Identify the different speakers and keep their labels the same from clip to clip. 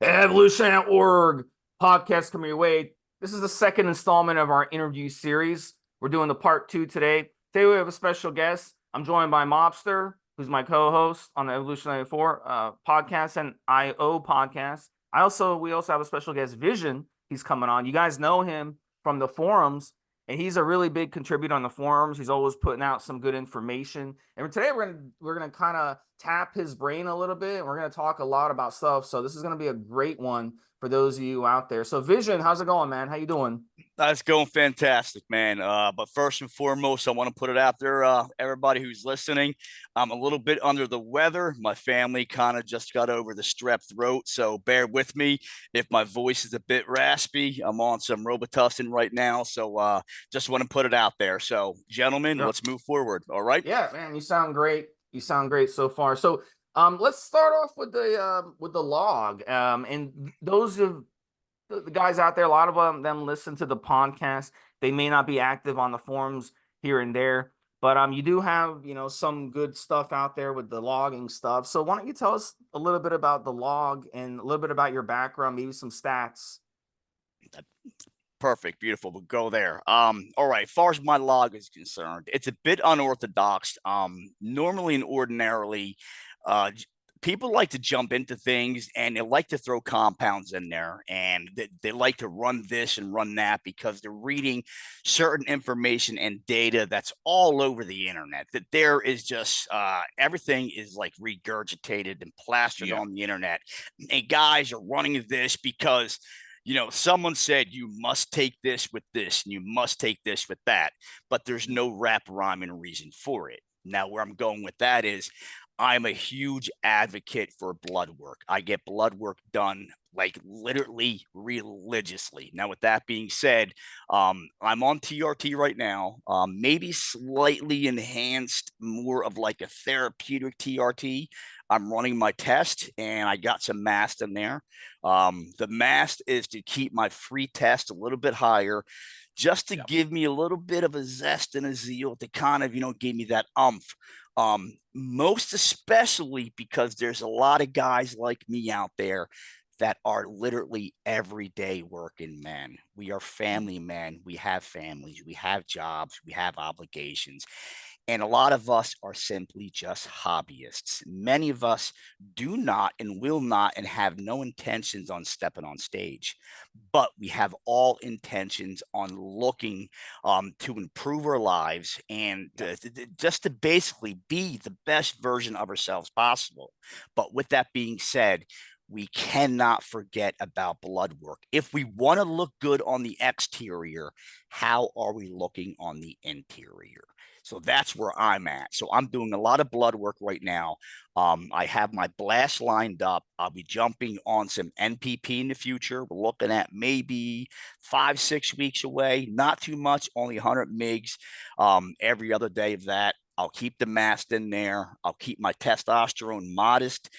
Speaker 1: Evolutionary podcast coming your way. This is the second installment of our interview series. We're doing the part two today. Today we have a special guest. I'm joined by Mobster, who's my co-host on the Evolutionary 4 podcast and IO podcast. We also have a special guest, Vision. He's coming on. You guys know him from the forums, and he's a really big contributor on the forums. He's always putting out some good information. And today we're gonna kind of tap his brain a little bit, and we're gonna talk a lot about stuff. So this is gonna be a great one for those of you out there. So Vision, how's it going, man? How you doing?
Speaker 2: That's going fantastic, man. But first and foremost, I want to put it out there, everybody who's listening. I'm a little bit under the weather. My family kind of just got over the strep throat, so bear with me if my voice is a bit raspy. I'm on some Robitussin right now, so just want to put it out there. So, gentlemen,
Speaker 1: Yeah,
Speaker 2: let's move forward. All right.
Speaker 1: yeah, man, you sound great. You sound great so far. So let's start off with the log. And those of the guys out there, a lot of them listen to the podcast. They may not be active on the forums here and there, but you do have some good stuff out there with the logging stuff. So why don't you tell us a little bit about the log and a little bit about your background, maybe some stats.
Speaker 2: Perfect, beautiful. We'll go there. All right. As far as my log is concerned, it's a bit unorthodox. Normally and ordinarily, uh, people like to jump into things and they like to throw compounds in there, and they like to run this and run that because they're reading certain information and data that's all over the internet. That there is just everything is like regurgitated and plastered
Speaker 1: Yeah.
Speaker 2: on the internet, and guys are running this because someone said you must take this with this and you must take this with that, but there's no rap, rhyme, and reason for it. Now, where I'm going with that is I'm a huge advocate for blood work. I get blood work done like literally religiously. Now, with that being said, I'm on TRT right now, maybe slightly enhanced, more of like a therapeutic TRT. I'm running my test and I got some mast in there. The mast is to keep my free test a little bit higher, just to give me a little bit of a zest and a zeal to kind of, give me that umph. Most especially because there's a lot of guys like me out there that are literally everyday working men. We are family men. We have families. We have jobs. We have obligations. And a lot of us are simply just hobbyists. Many of us do not and will not and have no intentions on stepping on stage, but we have all intentions on looking to improve our lives and just to basically be the best version of ourselves possible. But with that being said, we cannot forget about blood work. If we want to look good on the exterior, how are we looking on the interior? So that's where I'm at. So I'm doing a lot of blood work right now. I have my blast lined up. I'll be jumping on some NPP in the future. We're looking at maybe 5, 6 weeks away. Not too much, only 100 mgs every other day of that. I'll keep the mast in there. I'll keep my testosterone modest.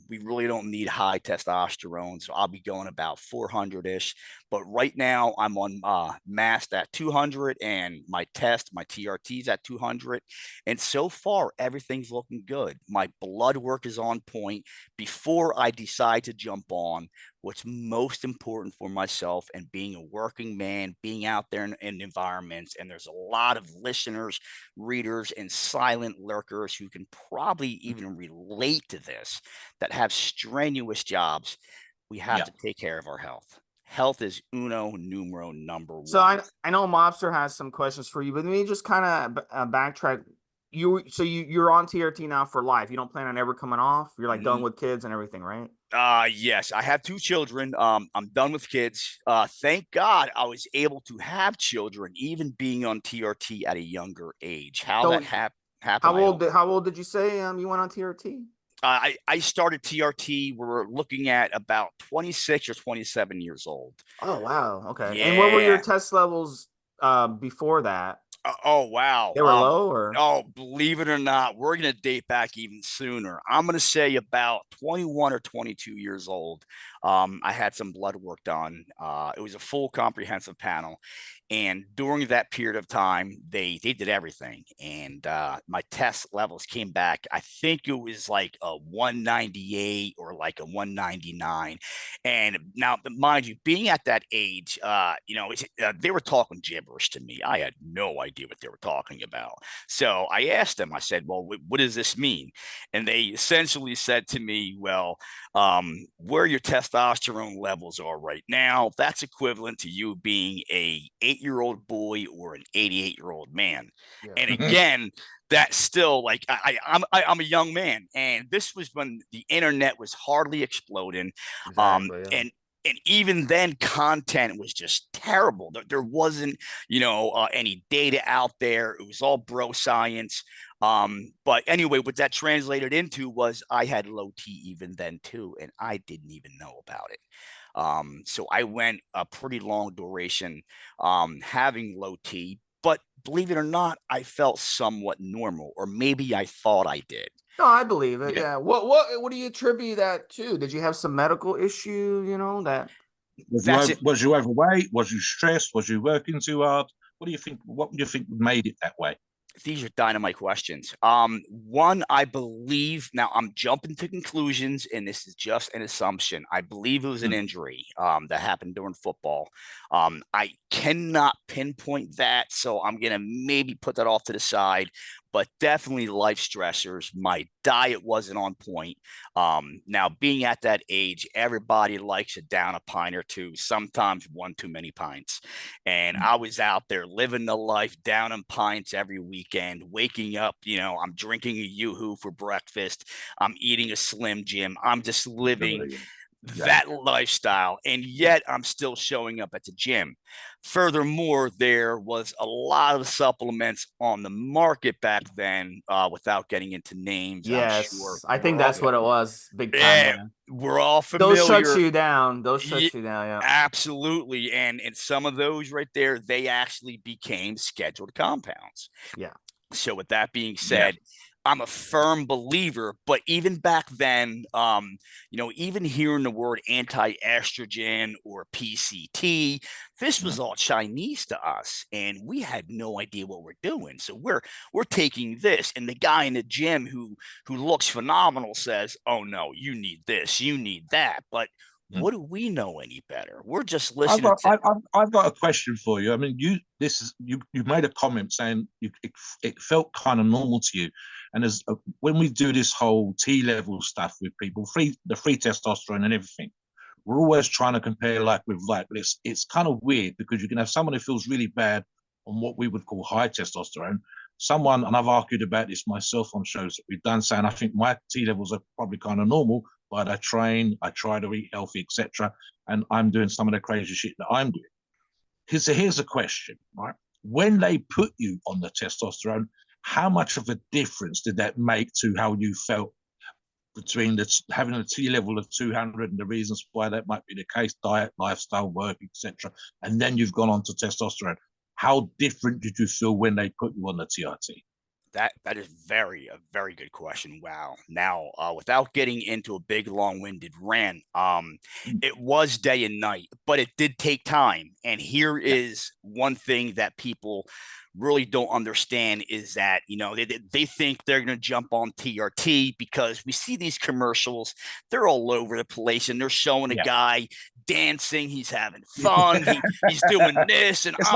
Speaker 2: We really don't need high testosterone, so I'll be going about 400-ish. But right now, I'm on mast at 200, and my TRT is at 200. And so far, everything's looking good. My blood work is on point. Before I decide to jump on, what's most important for myself and being a working man, being out there in environments, and there's a lot of listeners, readers, and silent lurkers who can probably even relate to this, that have strenuous jobs. We have
Speaker 1: Yeah.
Speaker 2: to take care of our health. Health is uno numero number
Speaker 1: So
Speaker 2: one.
Speaker 1: I know Mobster has some questions for you, but let me just kind of backtrack. You're on TRT now for life. You don't plan on ever coming off. You're like done with kids and everything, right?
Speaker 2: Yes, I have 2 children. I'm done with kids. Thank God I was able to have children, even being on TRT at a younger age. How that
Speaker 1: So
Speaker 2: happened, I don't.
Speaker 1: how old did you say you went on TRT?
Speaker 2: I started TRT. We're looking at about 26 or 27 years old.
Speaker 1: Oh wow, okay. And what were your
Speaker 2: Yeah.
Speaker 1: test levels before that?
Speaker 2: Oh, wow.
Speaker 1: They were low, or?
Speaker 2: Oh, believe it or not, we're going to date back even sooner. I'm going to say about 21 or 22 years old. I had some blood work done. It was a full comprehensive panel. And during that period of time, they did everything. And my test levels came back. I think it was like a 198 or like a 199. And now, mind you, being at that age, they were talking gibberish to me. I had no idea what they were talking about. So I asked them, I said, well, what does this mean? And they essentially said to me, well, where your testosterone levels are right now, that's equivalent to you being a 8-year-old boy or an 88-year-old man.
Speaker 1: Yeah.
Speaker 2: And again, that's still like I'm a young man, and this was when the internet was hardly exploding,
Speaker 1: Exactly. Yeah.
Speaker 2: and even then, content was just terrible. There wasn't, any data out there. It was all bro science. But anyway, what that translated into was I had low T even then too, and I didn't even know about it. So I went a pretty long duration having low T, but believe it or not, I felt somewhat normal, or maybe I thought I did.
Speaker 1: No, I believe it.
Speaker 3: Yeah.
Speaker 1: Yeah. What do you attribute that to? Did you have some medical issue, that?
Speaker 2: That's it.
Speaker 3: Was you overweight? Was you stressed? Was you working too hard? What do you think? What do you think made it that way?
Speaker 2: These are dynamite questions. One, I believe, now I'm jumping to conclusions, and this is just an assumption. I believe it was an injury that happened during football. I cannot pinpoint that, so I'm gonna maybe put that off to the side. But definitely life stressors. My diet wasn't on point. Now, being at that age, everybody likes to down a pint or two, sometimes one too many pints. And I was out there living the life, downing pints every weekend, waking up, I'm drinking a Yoo-hoo for breakfast. I'm eating a Slim Jim. I'm just living that lifestyle, and yet I'm still showing up at the gym. Furthermore, there was a lot of supplements on the market back then, without getting into names. I'm sure
Speaker 1: Yes, I think that's what it was. Big time.
Speaker 2: yeah,
Speaker 1: Yeah.
Speaker 2: we're all
Speaker 1: Those
Speaker 2: familiar.
Speaker 1: shut you down. Those
Speaker 2: Ye-
Speaker 1: shut you down. Yeah.
Speaker 2: Absolutely, and some of those right there, they actually became scheduled compounds.
Speaker 1: Yeah.
Speaker 2: So with that being said, I'm a firm believer, but even back then, even hearing the word anti-estrogen or PCT, this was all Chinese to us, and we had no idea what we're doing. So we're taking this, and the guy in the gym who looks phenomenal says, "Oh no, you need this, you need that," but what do we know any better? We're just listening.
Speaker 3: I've got a question for you. I mean, you made a comment saying it felt kind of normal to you, and when we do this whole T level stuff with people, the free testosterone and everything, we're always trying to compare with this. It's kind of weird because you can have someone who feels really bad on what we would call high testosterone. Someone, and I've argued about this myself on shows that we've done, saying I think my T levels are probably kind of normal, but I train, I try to eat healthy, etc. And I'm doing some of the crazy shit that I'm doing. Here's a question, right? When they put you on the testosterone, how much of a difference did that make to how you felt between having a T level of 200 and the reasons why that might be the case, diet, lifestyle, work, etc., and then you've gone on to testosterone? How different did you feel when they put you on the TRT?
Speaker 2: That is a very good question. Wow. Now, without getting into a big long-winded rant, it was day and night, but it did take time. And here is one thing that people really don't understand is that they think they're going to jump on TRT because we see these commercials, they're all over the place, and they're showing a guy dancing, he's having fun, he's doing this, and
Speaker 3: it's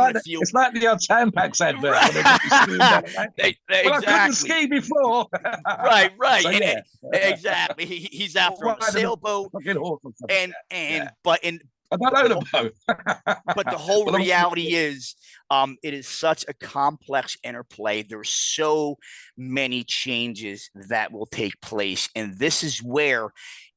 Speaker 3: like the old Tampax advert.
Speaker 2: Right.
Speaker 3: Well, I couldn't ski before.
Speaker 2: right.
Speaker 3: So,
Speaker 2: Exactly. He's after on a sailboat, but
Speaker 3: I don't know the boat.
Speaker 2: But the whole reality is, it is such a complex interplay. There's so many changes that will take place, and this is where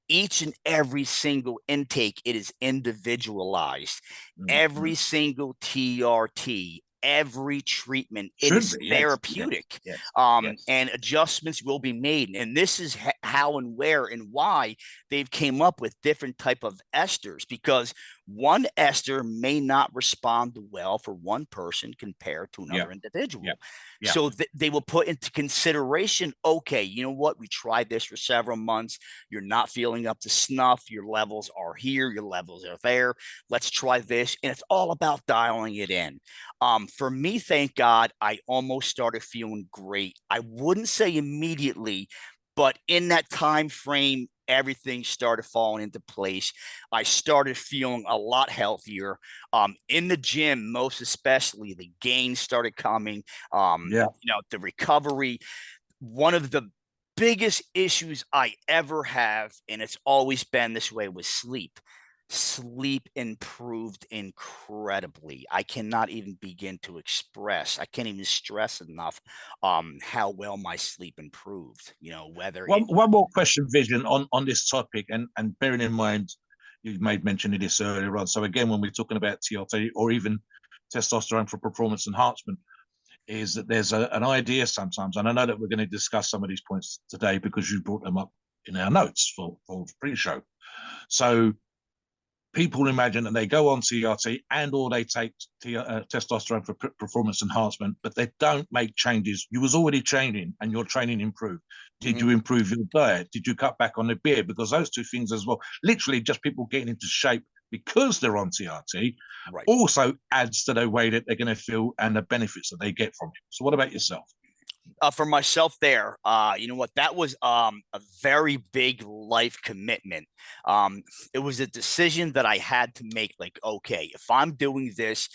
Speaker 2: each and every single intake, it is individualized. Every single TRT, every treatment. It
Speaker 3: Should
Speaker 2: is
Speaker 3: be, yes,
Speaker 2: therapeutic.
Speaker 3: yes,
Speaker 2: And adjustments will be made. And this is how and where and why they've came up with different type of esters, because one ester may not respond well for one person compared to another individual. So they will put into consideration, okay, you know what? We tried this for several months. You're not feeling up to snuff. Your levels are here. Your levels are there. Let's try this. And it's all about dialing it in. For me, thank God, I almost started feeling great. I wouldn't say immediately, but in that time frame, everything started falling into place. I started feeling a lot healthier. In the gym, most especially, the gains started coming. The recovery. One of the biggest issues I ever have, and it's always been this way, was sleep. Sleep improved incredibly. I cannot even begin to express. I can't even stress enough how well my sleep improved. Whether
Speaker 3: one more question, Vision, on this topic, and bearing in mind you made mention of this earlier on. So again, when we're talking about TRT or even testosterone for performance enhancement, is that there's an idea sometimes, and I know that we're going to discuss some of these points today because you brought them up in our notes for pre-show. So people imagine that they go on TRT and or they take testosterone for performance enhancement, but they don't make changes. You was already training and your training improved. Did you improve your diet? Did you cut back on the beer? Because those two things as well, literally just people getting into shape because they're on TRT, also adds to the way that they're going to feel and the benefits that they get from it. So what about yourself?
Speaker 2: For myself there, you know what, that was a very big life commitment. It was a decision that I had to make, like, okay, if I'm doing this,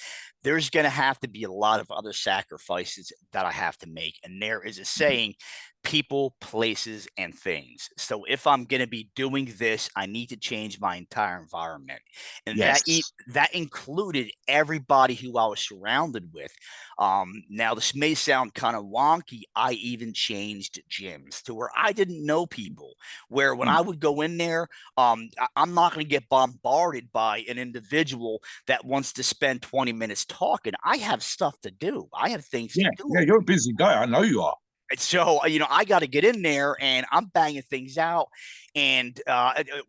Speaker 2: there's going to have to be a lot of other sacrifices that I have to make. And there is a saying, people, places, and things. So if I'm going to be doing this, I need to change my entire environment. And that included everybody who I was surrounded with. Now, this may sound kind of wonky. I even changed gyms to where I didn't know people, where when I would go in there, I'm not going to get bombarded by an individual that wants to spend 20 minutes talking. I have stuff to do. I have things to do.
Speaker 3: Yeah, you're a busy guy. I know you are.
Speaker 2: So, I got to get in there and I'm banging things out. And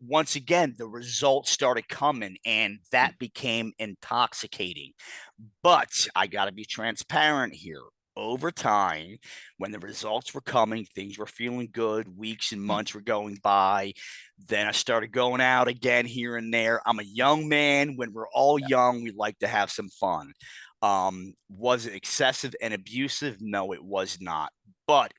Speaker 2: once again, the results started coming and that became intoxicating. But I got to be transparent here. Over time, when the results were coming, things were feeling good, weeks and months were going by. Then I started going out again here and there. I'm a young man. When we're all young, we like to have some fun. Was it excessive and abusive? No, it was not. But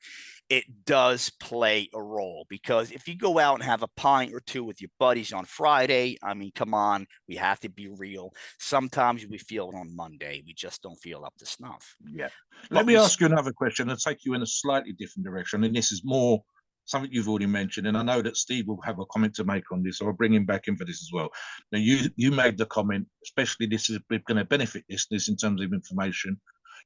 Speaker 2: it does play a role, because if you go out and have a pint or two with your buddies on Friday, I mean, come on, we have to be real. Sometimes we feel it on Monday. We just don't feel up to snuff.
Speaker 3: Yeah. Let me ask you another question and take you in a slightly different direction. And this is more something you've already mentioned. And I know that Steve will have a comment to make on this, so I'll bring him back in for this as well. Now, you made the comment, especially this is going to benefit listeners in terms of information.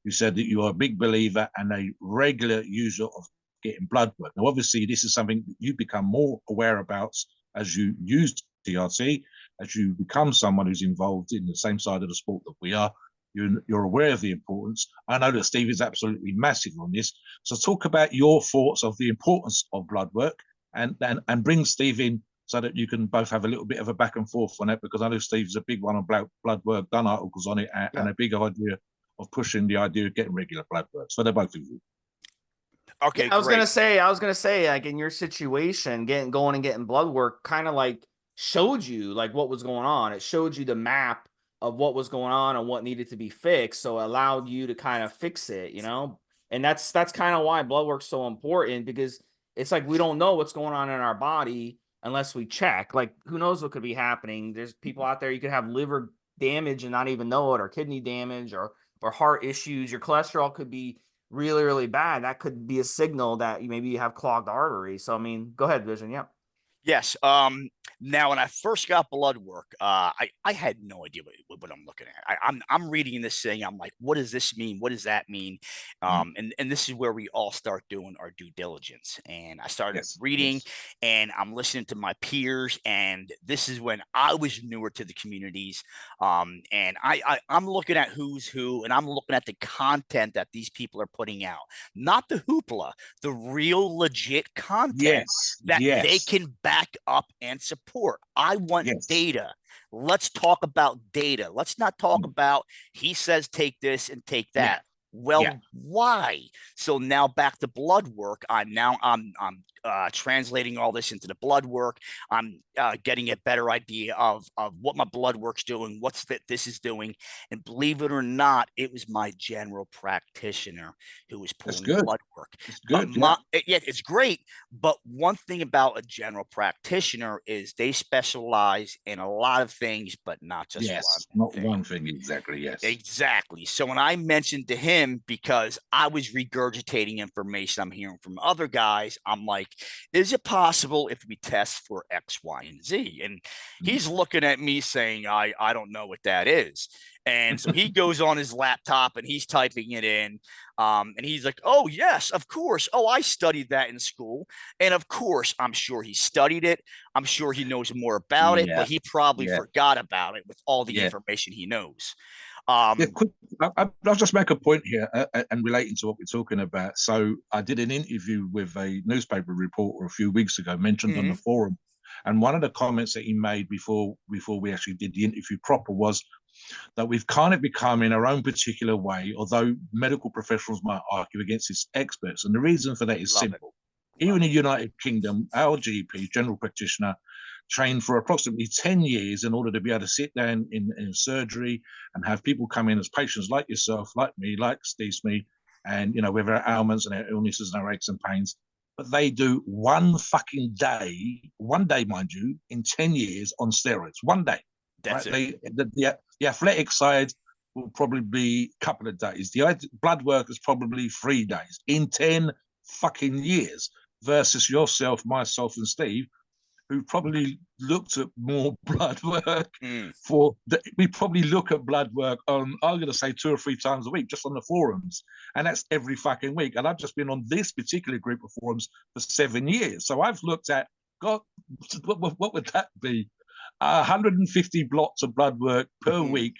Speaker 3: You said that you are a big believer and a regular user of getting blood work. Now, obviously, this is something that you become more aware about as you use TRT, as you become someone who's involved in the same side of the sport that we are. You're aware of the importance. I know that Steve is absolutely massive on this. So talk about your thoughts of the importance of blood work and bring Steve in so that you can both have a little bit of a back and forth on it, because I know Steve's a big one on blood work, done articles on it, and a big idea of pushing the idea of getting regular blood work. So they're both of you.
Speaker 1: Okay, I was gonna say, like, in your situation, going and getting blood work kind of like showed you like what was going on. It showed you the map of what was going on and what needed to be fixed, so it allowed you to kind of fix it, And that's kind of why blood work's so important, because it's like we don't know what's going on in our body unless we check. Like, who knows what could be happening? There's people out there, you could have liver damage and not even know it, or kidney damage, or heart issues. Your cholesterol could be really, really bad. That could be a signal that maybe you have clogged arteries. So, I mean, go ahead, Vision. Yeah.
Speaker 2: Yes. Now, when I first got blood work, I had no idea what I'm looking at. I'm reading this thing. I'm like, what does this mean? What does that mean? And this is where we all start doing our due diligence. And I started
Speaker 3: Yes.
Speaker 2: reading,
Speaker 3: Yes.
Speaker 2: and I'm listening to my peers. And this is when I was newer to the communities. And I'm looking at who's who, and I'm looking at the content that these people are putting out, not the hoopla, the real legit content
Speaker 3: Yes.
Speaker 2: that they
Speaker 3: Yes.
Speaker 2: can back up and support. I want
Speaker 3: Yes.
Speaker 2: data. Let's talk about data. Let's not talk about he says take this and take
Speaker 3: Yeah.
Speaker 2: that. Well,
Speaker 3: Yeah.
Speaker 2: why? So now back to blood work. I'm translating all this into the blood work. I'm getting a better idea of what my blood work's doing, what's that this is doing. And believe it or not, it was my general practitioner who was
Speaker 3: That's
Speaker 2: pulling
Speaker 3: good.
Speaker 2: blood work.
Speaker 3: It's
Speaker 2: But
Speaker 3: good. Yeah.
Speaker 2: yeah, it's great. But one thing about a general practitioner is they specialize in a lot of things, but not just
Speaker 3: Yes.
Speaker 2: one
Speaker 3: Not
Speaker 2: thing.
Speaker 3: one thing exactly. Yes.
Speaker 2: Exactly. So when I mentioned to him, because I was regurgitating information I'm hearing from other guys, I'm like, is it possible if we test for X, Y, and Z? And he's looking at me saying, I don't know what that is. And so he goes on his laptop and he's typing it in. And he's like, oh, yes, of course. Oh, I studied that in school. And of course, I'm sure he studied it. I'm sure he knows more about it,
Speaker 3: Yeah.
Speaker 2: but he probably
Speaker 3: Yeah.
Speaker 2: forgot about it with all the
Speaker 3: Yeah.
Speaker 2: information he knows.
Speaker 3: Yeah, quick, I'll just make a point here and relating to what we're talking about. So I did an interview with a newspaper reporter a few weeks ago, mentioned on the forum, and one of the comments that he made before we actually did the interview proper was that we've kind of become in our own particular way, although medical professionals might argue against its experts. And the reason for that is
Speaker 2: Love
Speaker 3: simple.
Speaker 2: it.
Speaker 3: Here in the United Kingdom, our GP, general practitioner, trained for approximately 10 years in order to be able to sit down in surgery and have people come in as patients like yourself, like me, like Stevesmi, and, with our ailments and our illnesses and our aches and pains. But they do one day, mind you, in 10 years on steroids, one day.
Speaker 2: That's
Speaker 3: right?
Speaker 2: it.
Speaker 3: The athletic side will probably be a couple of days. The blood work is probably 3 days in 10 fucking years versus yourself, myself, and Steve, who probably looked at more blood work we probably look at blood work on, I'm going to say 2 or 3 times a week, just on the forums. And that's every fucking week. And I've just been on this particular group of forums for 7 years. So I've looked at, God, what would that be? 150 blocks of blood work per week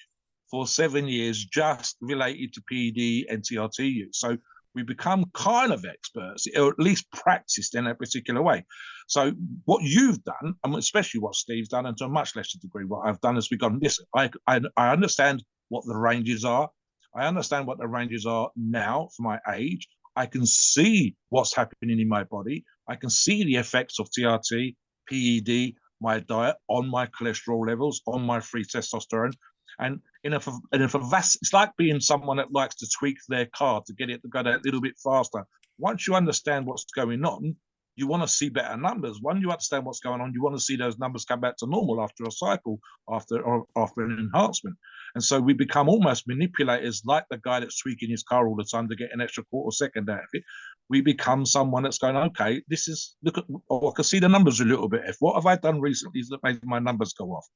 Speaker 3: for 7 years, just related to PED and TRT use. So we become kind of experts, or at least practiced in a particular way. So what you've done, and especially what Steve's done, and to a much lesser degree what I've done, is we've gone, listen, I understand what the ranges are. I understand what the ranges are now for my age. I can see what's happening in my body. I can see the effects of TRT, PED, my diet on my cholesterol levels, on my free testosterone. And it's like being someone that likes to tweak their car to get it to go that little bit faster. Once you understand what's going on, you want to see better numbers. When you understand what's going on, you want to see those numbers come back to normal after a cycle, after an enhancement. And so we become almost manipulators, like the guy that's tweaking his car all the time to get an extra quarter second out of it. We become someone that's going, okay, I can see the numbers a little bit. What have I done recently that made my numbers go off?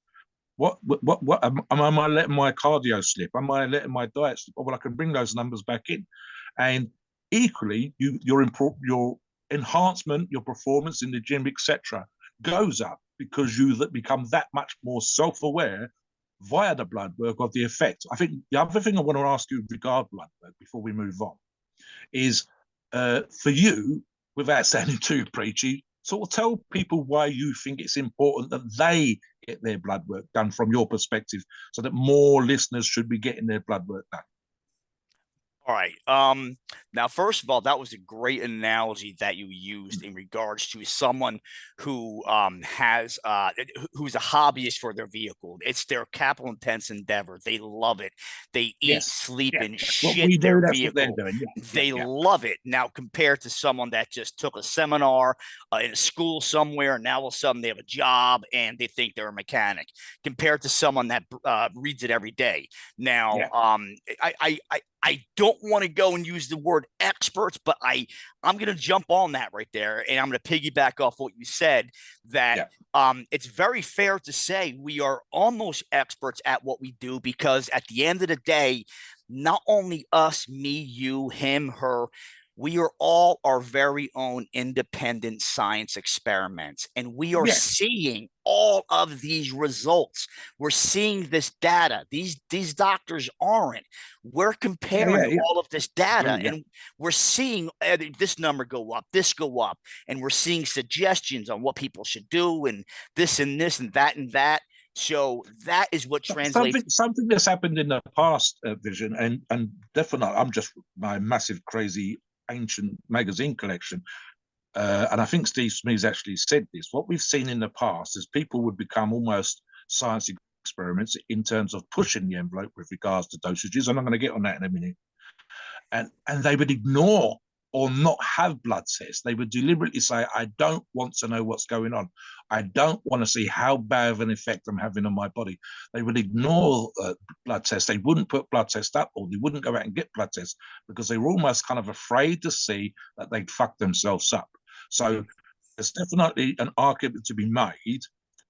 Speaker 3: What am I letting my cardio slip? Am I letting my diet slip? Well, I can bring those numbers back in. And equally, your enhancement, your performance in the gym, etc., goes up because you become that much more self-aware via the blood work of the effect. I think the other thing I want to ask you regarding blood work before we move on is for you, without sounding too preachy, sort of tell people why you think it's important that they get their blood work done from your perspective, so that more listeners should be getting their blood work done.
Speaker 2: All right. Now, first of all, that was a great analogy that you used in regards to someone who has who's a hobbyist for their vehicle. It's their capital intense endeavor. They love it. They eat, sleep, and shit their vehicle. They love it. Now, compared to someone that just took a seminar in a school somewhere, and now all of a sudden they have a job and they think they're a mechanic. Compared to someone that reads it every day. Now, I don't want to go and use the word experts, but I'm going to jump on that right there, and I'm going to piggyback off what you said, that it's very fair to say we are almost experts at what we do, because at the end of the day, not only us, me, you, him, her, we are all our very own independent science experiments, and we are seeing all of these results. We're seeing this data. These doctors aren't. We're comparing all of this data, and we're seeing this number go up, this go up, and we're seeing suggestions on what people should do, and this and this and that and that. So that is what translates.
Speaker 3: Something that's happened in the past, Vision, and definitely, I'm just my massive crazy ancient magazine collection, and I think Steve Smith's actually said this. What we've seen in the past is people would become almost science experiments in terms of pushing the envelope with regards to dosages, and I'm going to get on that in a minute. And they would ignore or not have blood tests. They would deliberately say, I don't want to know what's going on. I don't want to see how bad of an effect I'm having on my body. They would ignore blood tests. They wouldn't put blood tests up, or they wouldn't go out and get blood tests, because they were almost kind of afraid to see that they'd fuck themselves up. So there's definitely an argument to be made,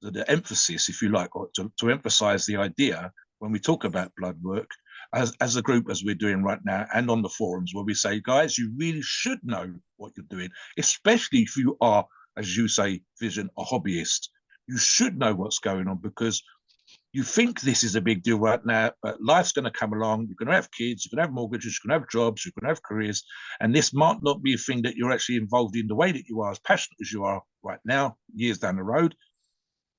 Speaker 3: that the emphasis, if you like, or to emphasize the idea when we talk about blood work, as a group, as we're doing right now, and on the forums, where we say, guys, you really should know what you're doing, especially if you are, as you say, Vision, a hobbyist. You should know what's going on, because you think this is a big deal right now, but life's going to come along. You're going to have kids, you're going to have mortgages, you're going to have jobs, you're going to have careers, and this might not be a thing that you're actually involved in the way that you are, as passionate as you are right now, years down the road.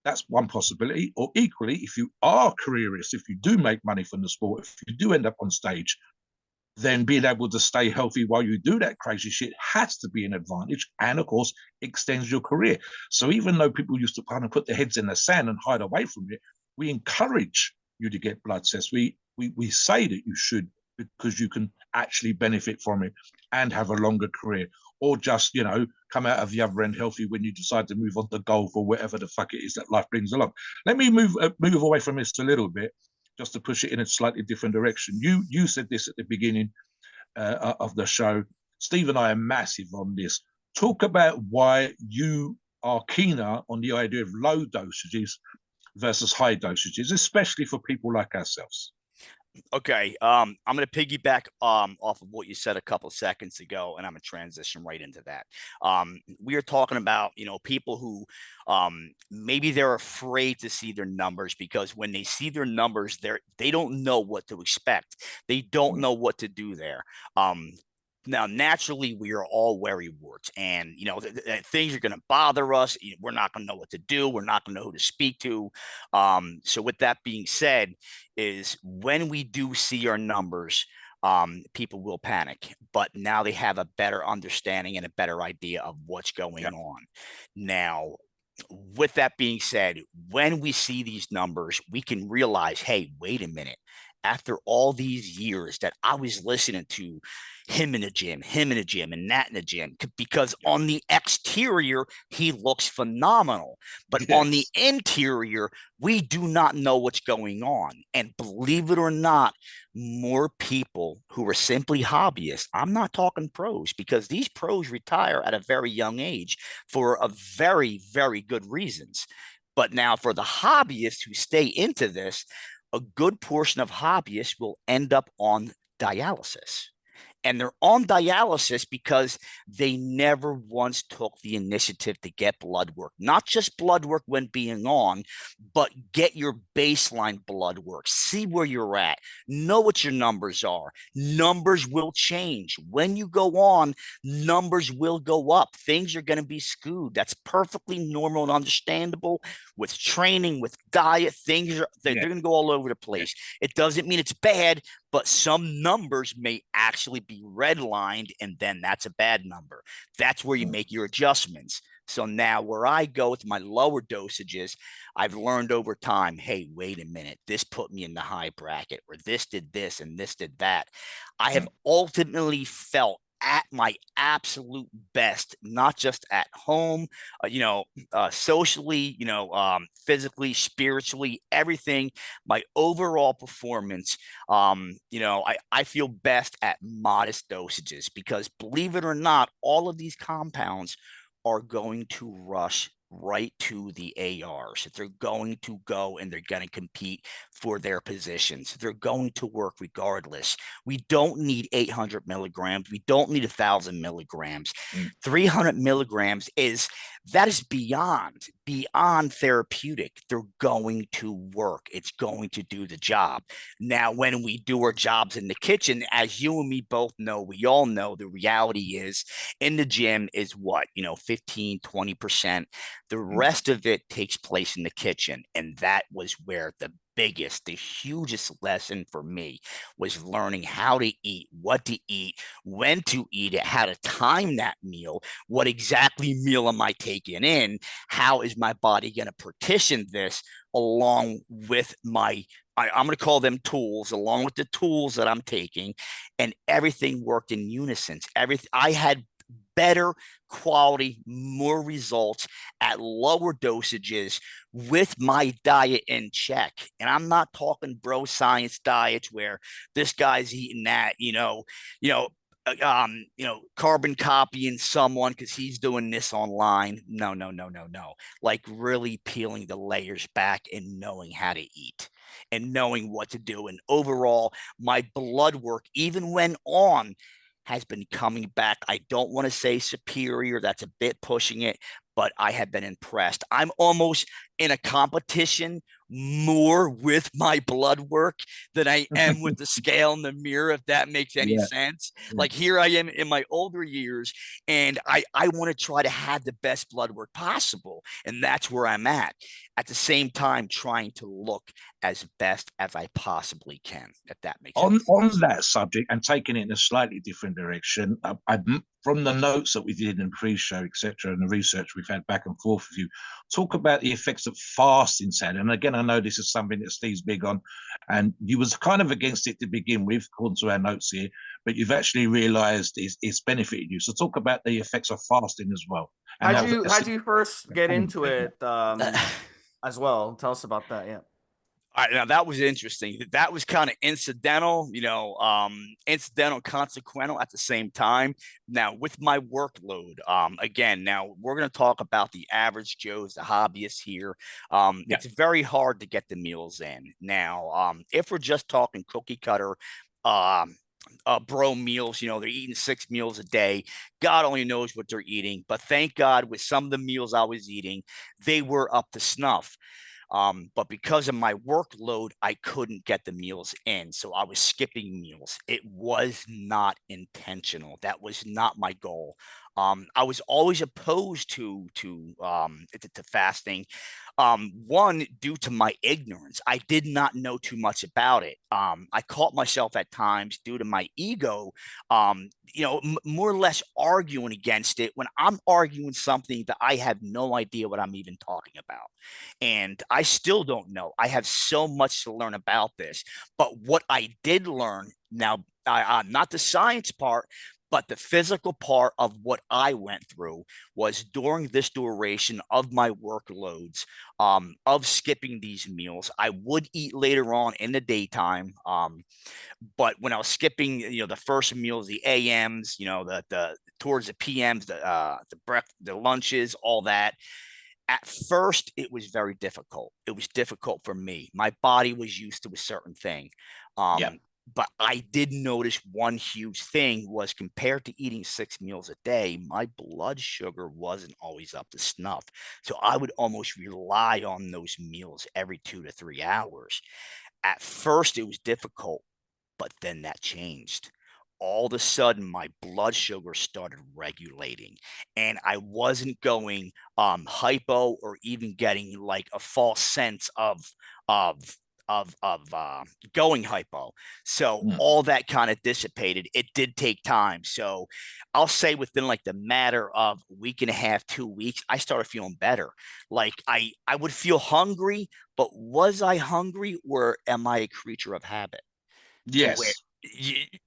Speaker 3: That's one possibility. Or equally, if you are careerist, if you do make money from the sport, if you do end up on stage, then being able to stay healthy while you do that crazy shit has to be an advantage, and of course extends your career. So even though people used to kind of put their heads in the sand and hide away from it, we encourage you to get blood tests. We say that you should, because you can actually benefit from it and have a longer career, or just, you know, come out of the other end healthy when you decide to move on to golf or whatever the fuck it is that life brings along. Let me move away from this a little bit, just to push it in a slightly different direction. You said this at the beginning of the show. Steve and I are massive on this. Talk about why you are keener on the idea of low dosages versus high dosages, especially for people like ourselves.
Speaker 2: Okay, I'm going to piggyback off of what you said a couple of seconds ago, and I'm going to transition right into that. We are talking about, you know, people who maybe they're afraid to see their numbers, because when they see their numbers, they don't know what to expect. They don't know what to do there. Now, naturally, we are all worrywart, and you know things are going to bother us. We're not going to know what to do. We're not going to know who to speak to. So, with that being said, is when we do see our numbers, people will panic. But now they have a better understanding and a better idea of what's going on. Now, with that being said, when we see these numbers, we can realize, hey, wait a minute. After all these years that I was listening to him in the gym, and that in the gym, because on the exterior, he looks phenomenal. But on the interior, we do not know what's going on. And believe it or not, more people who are simply hobbyists, I'm not talking pros, because these pros retire at a very young age for a very, very good reasons. But now for the hobbyists who stay into this, a good portion of hobbyists will end up on dialysis. And they're on dialysis because they never once took the initiative to get blood work. Not just blood work when being on, but get your baseline blood work. See where you're at. Know what your numbers are. Numbers will change. When you go on, numbers will go up. Things are going to be skewed. That's perfectly normal and understandable. With training, with diet, they're going to go all over the place. It doesn't mean it's bad, but some numbers may actually be redlined, and then that's a bad number. That's where you make your adjustments. So now where I go with my lower dosages, I've learned over time, hey, wait a minute, this put me in the high bracket, or this did this and this did that. I have ultimately felt at my absolute best, not just at home, socially, physically, spiritually, everything, my overall performance, I feel best at modest dosages because, believe it or not, all of these compounds are going to rush right to the ARs. They're going to go and they're going to compete for their positions. They're going to work regardless. We don't need 800 milligrams. We don't need 1,000 milligrams. 300 milligrams is beyond therapeutic. They're going to work. It's going to do the job. Now, when we do our jobs in the kitchen, as you and me both know, we all know the reality is in the gym is what, 15, 20%. The rest of it takes place in the kitchen. And that was where the hugest lesson for me was learning how to eat, what to eat, when to eat it, how to time that meal, what exactly meal am I taking in, how is my body going to partition this along with I'm going to call them tools, along with the tools that I'm taking, and everything worked in unison. I had better quality, more results at lower dosages with my diet in check. And I'm not talking bro science diets where this guy's eating that, carbon copying someone because he's doing this online. No. Like really peeling the layers back and knowing how to eat and knowing what to do. And overall, my blood work, even when on, has been coming back. I don't want to say superior. That's a bit pushing it, but I have been impressed. I'm almost in a competition more with my blood work than I am with the scale in the mirror, if that makes any sense. Like here I am in my older years, and I want to try to have the best blood work possible. And that's where I'm at the same time, trying to look as best as I possibly can, if that makes sense.
Speaker 3: On that subject and taking it in a slightly different direction, from the notes that we did in pre-show, etc., and the research we've had back and forth with you, talk about the effects of fasting, Sad. And again, I know this is something that Steve's big on, and you was kind of against it to begin with, according to our notes here, but you've actually realised it's benefited you. So talk about the effects of fasting as well.
Speaker 1: How'd you first get into it as well? Tell us about that. Yeah.
Speaker 2: All right, now that was interesting. That was kind of incidental, incidental, consequential at the same time. Now, with my workload, again, now we're going to talk about the average Joes, the hobbyists here. It's very hard to get the meals in. Now, if we're just talking cookie cutter, bro meals, they're eating 6 meals a day. God only knows what they're eating. But thank God, with some of the meals I was eating, they were up to snuff. But because of my workload, I couldn't get the meals in. So I was skipping meals. It was not intentional. That was not my goal. I was always opposed to fasting. One, due to my ignorance, I did not know too much about it. I caught myself at times due to my ego, more or less arguing against it when I'm arguing something that I have no idea what I'm even talking about. And I still don't know. I have so much to learn about this. But what I did learn now, not the science part, but the physical part of what I went through was during this duration of my workloads, of skipping these meals. I would eat later on in the daytime, but when I was skipping, the first meals, the AMs, the towards the PMs, the lunches, all that. At first, it was very difficult. It was difficult for me. My body was used to a certain thing. But I did notice one huge thing was, compared to eating 6 meals a day, my blood sugar wasn't always up to snuff. So I would almost rely on those meals every 2 to 3 hours. At first, it was difficult, but then that changed. All of a sudden, my blood sugar started regulating, and I wasn't going hypo or even getting like a false sense of going hypo. So all that kind of dissipated. It did take time. So I'll say within like the matter of a week and a half, 2 weeks, I started feeling better. Like I would feel hungry, but was I hungry, or am I a creature of habit?
Speaker 3: Yes.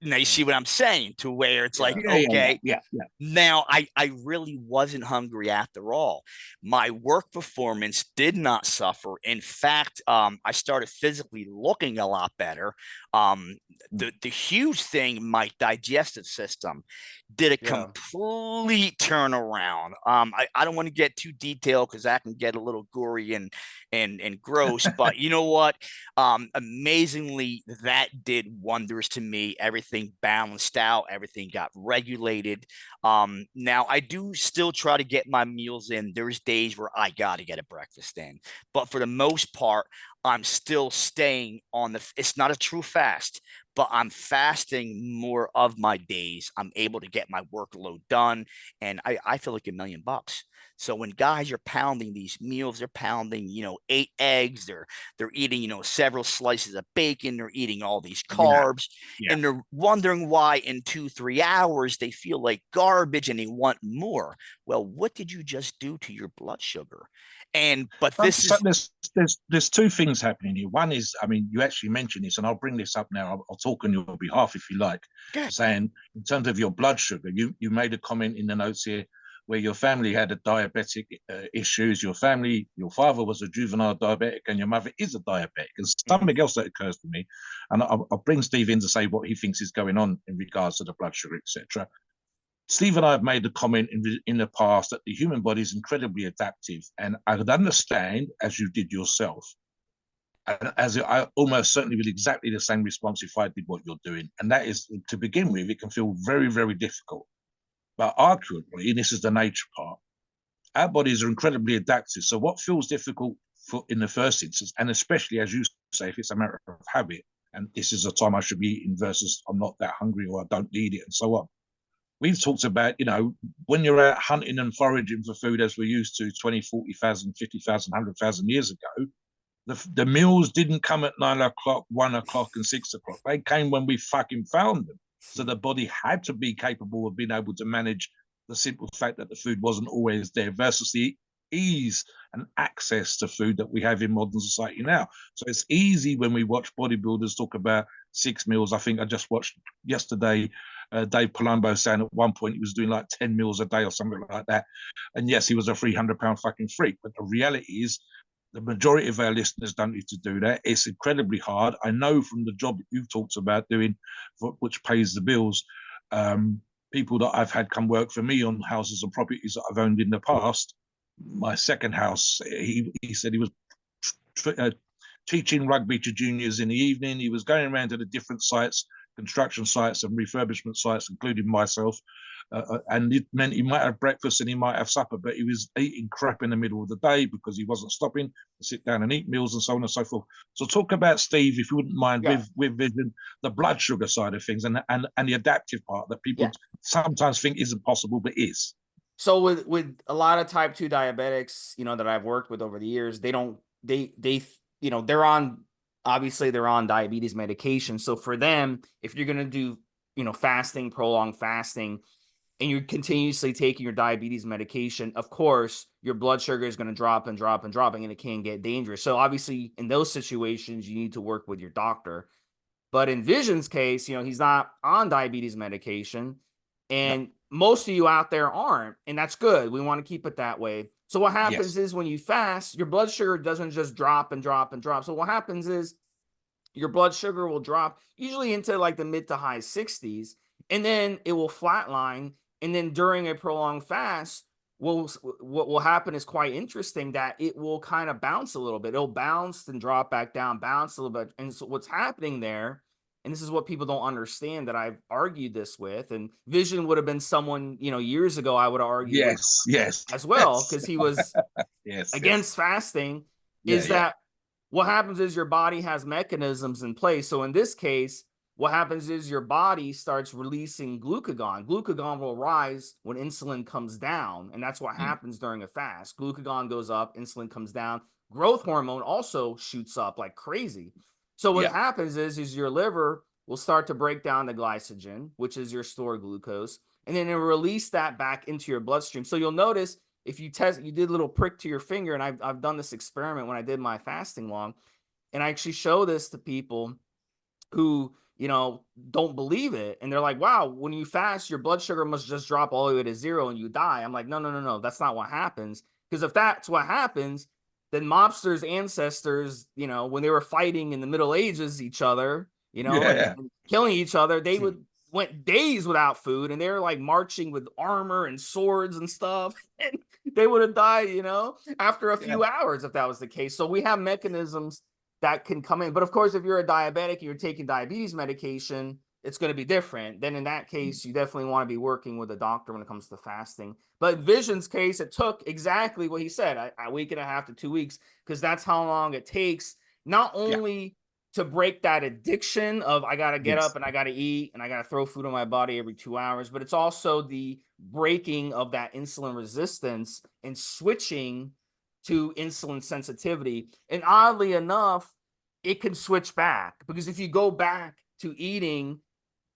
Speaker 2: Now you see what I'm saying, to where it's like,
Speaker 3: Yeah,
Speaker 2: okay,
Speaker 3: yeah.
Speaker 2: now I really wasn't hungry after all. My work performance did not suffer. In fact, I started physically looking a lot better. The huge thing, my digestive system did a
Speaker 1: Yeah.
Speaker 2: complete turnaround. I don't want to get too detailed because that can get a little gory and gross, but you know what? Amazingly, that did wonders to me. Everything balanced out, everything got regulated. Now I do still try to get my meals in. There's days where I got to get a breakfast in, but for the most part, I'm still staying on it's not a true fast, but I'm fasting more of my days. I'm able to get my workload done, and I feel like $1,000,000. So when guys are pounding these meals, they're pounding, 8 eggs, they're eating, several slices of bacon, they're eating all these carbs,
Speaker 3: Yeah.
Speaker 2: and they're wondering why in 2-3 hours they feel like garbage and they want more. Well, what did you just do to your blood sugar? But this
Speaker 3: So
Speaker 2: is
Speaker 3: there's two things happening here. One is, I mean, you actually mentioned this, and I'll bring this up now. I'll talk on your behalf if you like.
Speaker 2: good.
Speaker 3: Saying in terms of your blood sugar, you made a comment in the notes here where your family had a diabetic issues. Your father was a juvenile diabetic, and your mother is a diabetic. And something else that occurs to me, and I'll bring Steve in to say what he thinks is going on in regards to the blood sugar, etc. Steve and I have made the comment in the past that the human body is incredibly adaptive, and I would understand, as you did yourself, and as I almost certainly with exactly the same response if I did what you're doing, and that is to begin with, it can feel very, very difficult. But arguably, and this is the nature part, our bodies are incredibly adaptive. So what feels difficult in the first instance, and especially as you say, if it's a matter of habit, and this is a time I should be eating versus I'm not that hungry or I don't need it, and so on. We've talked about, when you're out hunting and foraging for food as we used to 20, 40,000, 50,000, 100,000 years ago, the meals didn't come at 9 o'clock, 1 o'clock, and 6 o'clock. They came when we fucking found them. So the body had to be capable of being able to manage the simple fact that the food wasn't always there versus the ease and access to food that we have in modern society now. So it's easy when we watch bodybuilders talk about 6 meals. I think I just watched yesterday Dave Palumbo saying at one point he was doing like 10 meals a day or something like that. And yes, he was a 300-pound fucking freak. But the reality is the majority of our listeners don't need to do that. It's incredibly hard. I know from the job that you've talked about doing, which pays the bills, people that I've had come work for me on houses and properties that I've owned in the past. My second house, he said he was teaching rugby to juniors in the evening. He was going around to the different sites, construction sites and refurbishment sites, including myself. And it meant he might have breakfast and he might have supper, but he was eating crap in the middle of the day because he wasn't stopping to sit down and eat meals and so on and so forth. So talk about, Steve, if you wouldn't mind, with Vision, the blood sugar side of things and the adaptive part that people sometimes think isn't possible, but is.
Speaker 1: So with a lot of type 2 diabetics, that I've worked with over the years, they're on, obviously they're on diabetes medication. So for them, if you're going to do, fasting, prolonged fasting, and you're continuously taking your diabetes medication, of course, your blood sugar is going to drop and drop and drop, and it can get dangerous. So obviously in those situations, you need to work with your doctor. But in Vision's case, he's not on diabetes medication, and most of you out there aren't, and that's good. We want to keep it that way. So what happens is when you fast, your blood sugar doesn't just drop and drop and drop. So what happens is your blood sugar will drop usually into like the mid to high 60s, and then it will flatline. And then during a prolonged fast, what will happen is quite interesting, that it will kind of bounce a little bit. It'll bounce and drop back down, bounce a little bit. And so what's happening there, and this is what people don't understand that I've argued this with, and Vision would have been someone, years ago, I would have argued with as well, because he was against fasting, is that what happens is your body has mechanisms in place. So in this case, what happens is your body starts releasing glucagon. Glucagon will rise when insulin comes down, and that's what happens during a fast. Glucagon goes up, insulin comes down. Growth hormone also shoots up like crazy. So what happens is your liver will start to break down the glycogen, which is your stored glucose, and then it'll release that back into your bloodstream. So you'll notice if you did a little prick to your finger, and I've done this experiment when I did my fasting long, and I actually show this to people who, don't believe it. And they're like, wow, when you fast, your blood sugar must just drop all the way to 0 and you die. I'm like, no. That's not what happens. Because if that's what happens, then Mobster's ancestors, when they were fighting in the Middle Ages each other, and killing each other, they went days without food, and they were like marching with armor and swords and stuff, and they would have died, after a few hours if that was the case. So we have mechanisms that can come in. But of course, if you're a diabetic and you're taking diabetes medication, it's going to be different. Then in that case, you definitely want to be working with a doctor when it comes to fasting. But in Vision's case, it took exactly what he said, a week and a half to 2 weeks, because that's how long it takes, not only to break that addiction of I got to get up and I got to eat and I got to throw food in my body every 2 hours, but it's also the breaking of that insulin resistance and switching to insulin sensitivity. And oddly enough, it can switch back, because if you go back to eating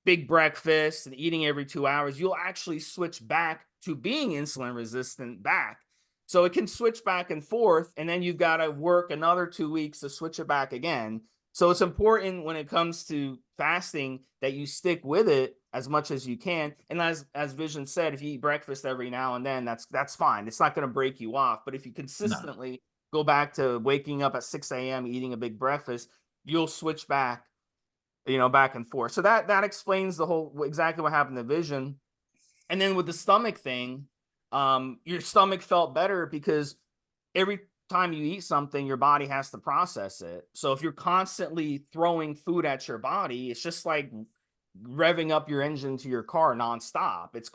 Speaker 1: big breakfast and eating every 2 hours, you'll actually switch back to being insulin resistant back. So it can switch back and forth, and then you've got to work another 2 weeks to switch it back again. So it's important when it comes to fasting that you stick with it as much as you can. And as Vision said, if you eat breakfast every now and then, that's fine. It's not going to break you off. But if you consistently go back to waking up at 6 a.m., eating a big breakfast, you'll switch back, back and forth. So that explains the whole, exactly what happened to Vision. And then with the stomach thing, your stomach felt better because every time you eat something, your body has to process it. So if you're constantly throwing food at your body, it's just like revving up your engine to your car nonstop. It's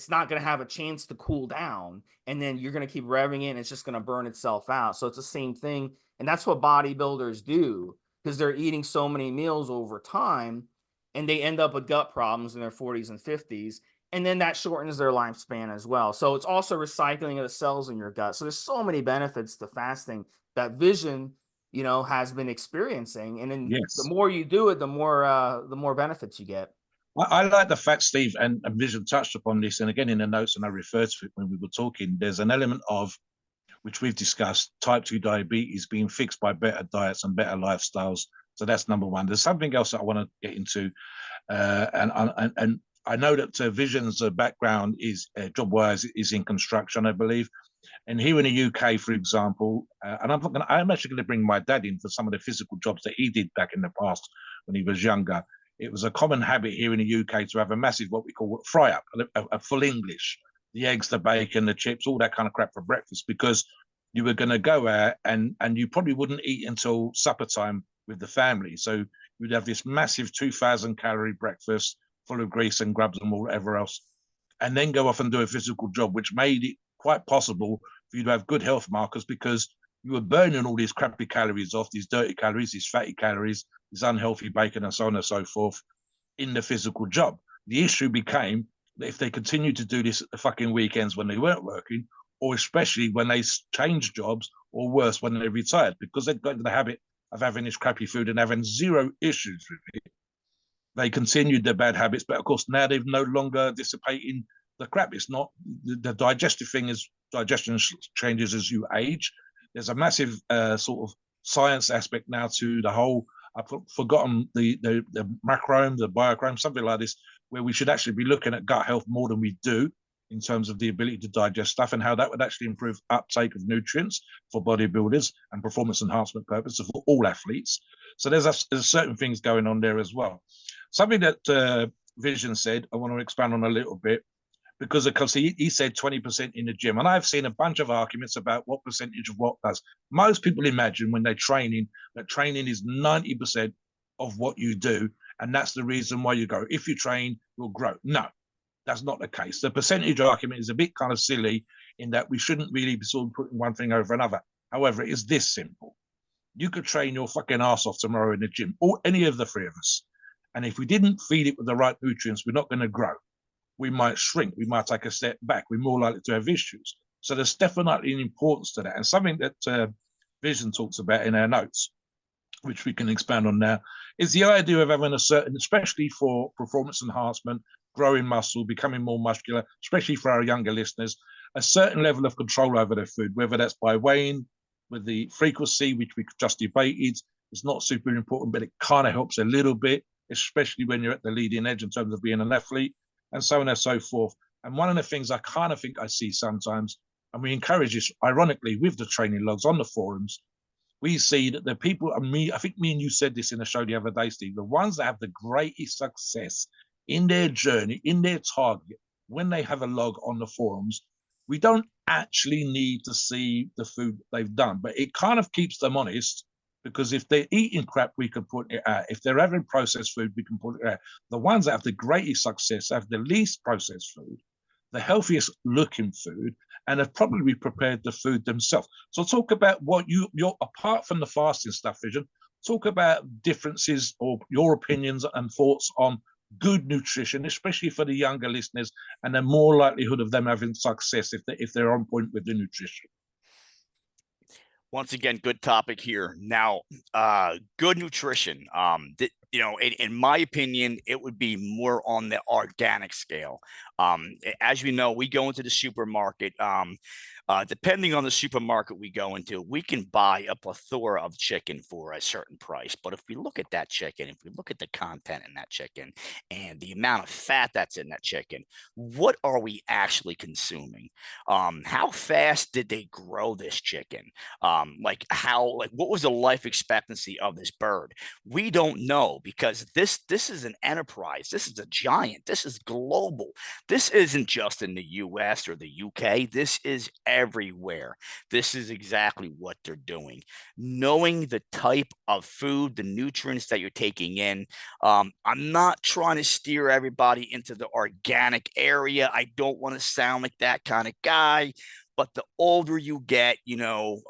Speaker 1: not going to have a chance to cool down, and then you're going to keep revving it and it's just going to burn itself out. So it's the same thing. And that's what bodybuilders do, because they're eating so many meals over time, and they end up with gut problems in their 40s and 50s. And then that shortens their lifespan as well. So it's also recycling of the cells in your gut. So there's so many benefits to fasting that Vision, has been experiencing. And then the more you do it, the more benefits you get.
Speaker 3: I like the fact, Steve, and Vision touched upon this, and again in the notes, and I referred to it when we were talking, there's an element of, which we've discussed, type 2 diabetes being fixed by better diets and better lifestyles. So that's number one. There's something else that I want to get into, and I know that Vision's background is job-wise is in construction, I believe. And here in the UK, for example, and I'm actually going to bring my dad in for some of the physical jobs that he did back in the past when he was younger. It was a common habit here in the UK to have a massive, what we call fry up, a full English, the eggs, the bacon, the chips, all that kind of crap for breakfast, because you were going to go out and you probably wouldn't eat until supper time with the family. So you'd have this massive 2,000 calorie breakfast full of grease and grubs and whatever else, and then go off and do a physical job, which made it quite possible for you to have good health markers, because you were burning all these crappy calories off, these dirty calories, these fatty calories, this unhealthy bacon and so on and so forth in the physical job. The issue became that if they continued to do this at the fucking weekends when they weren't working, or especially when they changed jobs, or worse, when they retired, because they'd got into the habit of having this crappy food and having zero issues with it, they continued their bad habits. But of course, now they've no longer dissipating the crap. It's not the digestive thing, is digestion changes as you age. There's a massive sort of science aspect now to the whole. I've forgotten the macrome, the biochrome, something like this, where we should actually be looking at gut health more than we do in terms of the ability to digest stuff, and how that would actually improve uptake of nutrients for bodybuilders and performance enhancement purposes for all athletes. So there's certain things going on there as well. Something that Vision said, I want to expand on a little bit, because he said 20% in the gym. And I've seen a bunch of arguments about what percentage of what does. Most people imagine when they're training, that training is 90% of what you do. And that's the reason why you go. If you train, you'll grow. No, that's not the case. The percentage argument is a bit kind of silly, in that we shouldn't really be sort of putting one thing over another. However, it is this simple. You could train your fucking ass off tomorrow in the gym, or any of the three of us. And if we didn't feed it with the right nutrients, we're not going to grow. We might shrink. We might take a step back. We're more likely to have issues. So there's definitely an importance to that. And something that Vision talks about in our notes, which we can expand on now, is the idea of having a certain, especially for performance enhancement, growing muscle, becoming more muscular, especially for our younger listeners, a certain level of control over their food, whether that's by weighing, with the frequency, which we just debated, It's not super important, but it kind of helps a little bit, especially when you're at the leading edge in terms of being an athlete, and so on and so forth. And one of the things I kind of think I see sometimes, and we encourage this, ironically, with the training logs on the forums, we see that the people, I think me and you said this in the show the other day, Steve, the ones that have the greatest success in their journey, in their target, when they have a log on the forums, we don't actually need to see the food they've done, but it kind of keeps them honest, because if they're eating crap, we can put it out. If they're having processed food, we can put it out. The ones that have the greatest success have the least processed food, the healthiest looking food, and have probably prepared the food themselves. So talk about what you're apart from the fasting stuff, Vision, talk about differences or your opinions and thoughts on good nutrition, especially for the younger listeners, and the more likelihood of them having success if they're on point with the nutrition.
Speaker 2: Once again, good topic here. Now, good nutrition. In my opinion, it would be more on the organic scale. As we know, we go into the supermarket. Depending on the supermarket we go into, we can buy a plethora of chicken for a certain price. But if we look at that chicken, if we look at the content in that chicken and the amount of fat that's in that chicken, what are we actually consuming? How fast did they grow this chicken? What was the life expectancy of this bird? We don't know, because this is an enterprise. This is a giant. This is global. This isn't just in the US or the UK. This is everywhere. This is exactly what they're doing. Knowing the type of food, the nutrients that you're taking in. I'm not trying to steer everybody into the organic area. I don't want to sound like that kind of guy. But the older you get, you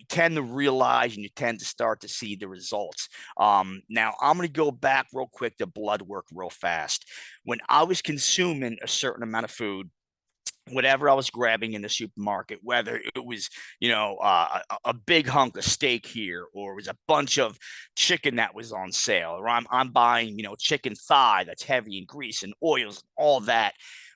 Speaker 2: tend to realize and you tend to start to see the results. Now, I'm going to go back real quick to blood work real fast. When I was consuming a certain amount of food, whatever I was grabbing in the supermarket, whether it was, a big hunk of steak here, or it was a bunch of chicken that was on sale, or I'm buying, chicken thigh that's heavy in grease and oils and all that.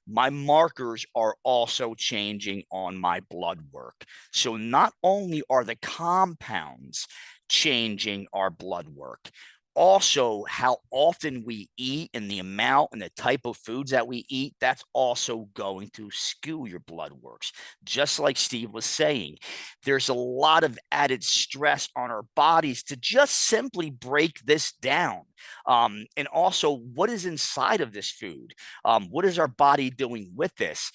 Speaker 2: My markers are also changing on my blood work. So not only are the compounds changing our blood work, also how often we eat and the amount and the type of foods that we eat, that's also going to skew your blood works. Just like Steve was saying, there's a lot of added stress on our bodies to just simply break this down. And also, what is inside of this food? What is our body doing with this?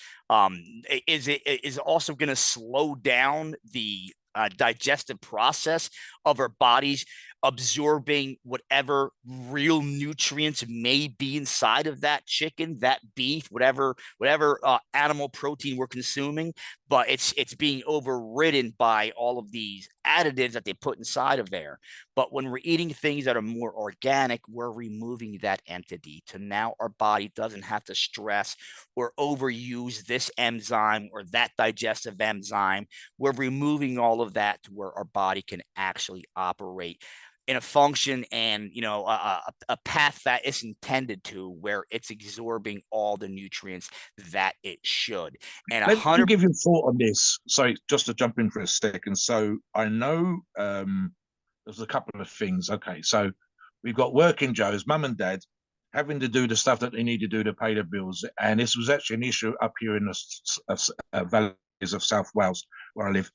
Speaker 2: Is it also going to slow down the digestive process of our bodies, absorbing whatever real nutrients may be inside of that chicken, that beef, whatever animal protein we're consuming, but it's being overridden by all of these additives that they put inside of there. But when we're eating things that are more organic, we're removing that entity to now our body doesn't have to stress or overuse this enzyme or that digestive enzyme. We're removing all of that to where our body can actually operate in a function and a path that it's intended to, where it's absorbing all the nutrients that it should. And
Speaker 3: let me give you a thought on this. Sorry, just to jump in for a second. So I know there's a couple of things. Okay, so we've got working Joes, mum and dad, having to do the stuff that they need to do to pay the bills, and this was actually an issue up here in the valleys of South Wales, where I live,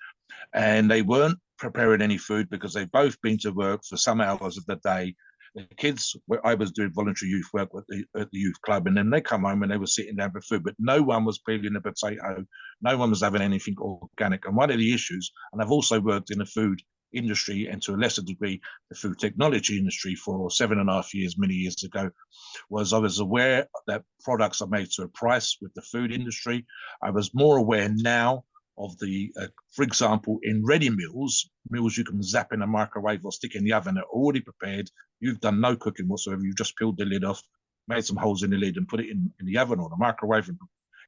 Speaker 3: and they weren't preparing any food because they've both been to work for some hours of the day. The kids, I was doing voluntary youth work at the youth club, and then they come home and they were sitting down for food, but no one was peeling a potato, no one was having anything organic. And one of the issues, and I've also worked in the food industry and to a lesser degree the food technology industry for 7.5 years, many years ago, was I was aware that products are made to a price with the food industry. I was more aware now of the, for example, in ready meals you can zap in a microwave or stick in the oven, they're already prepared. You've done no cooking whatsoever. You've just peeled the lid off, made some holes in the lid and put it in the oven or the microwave, and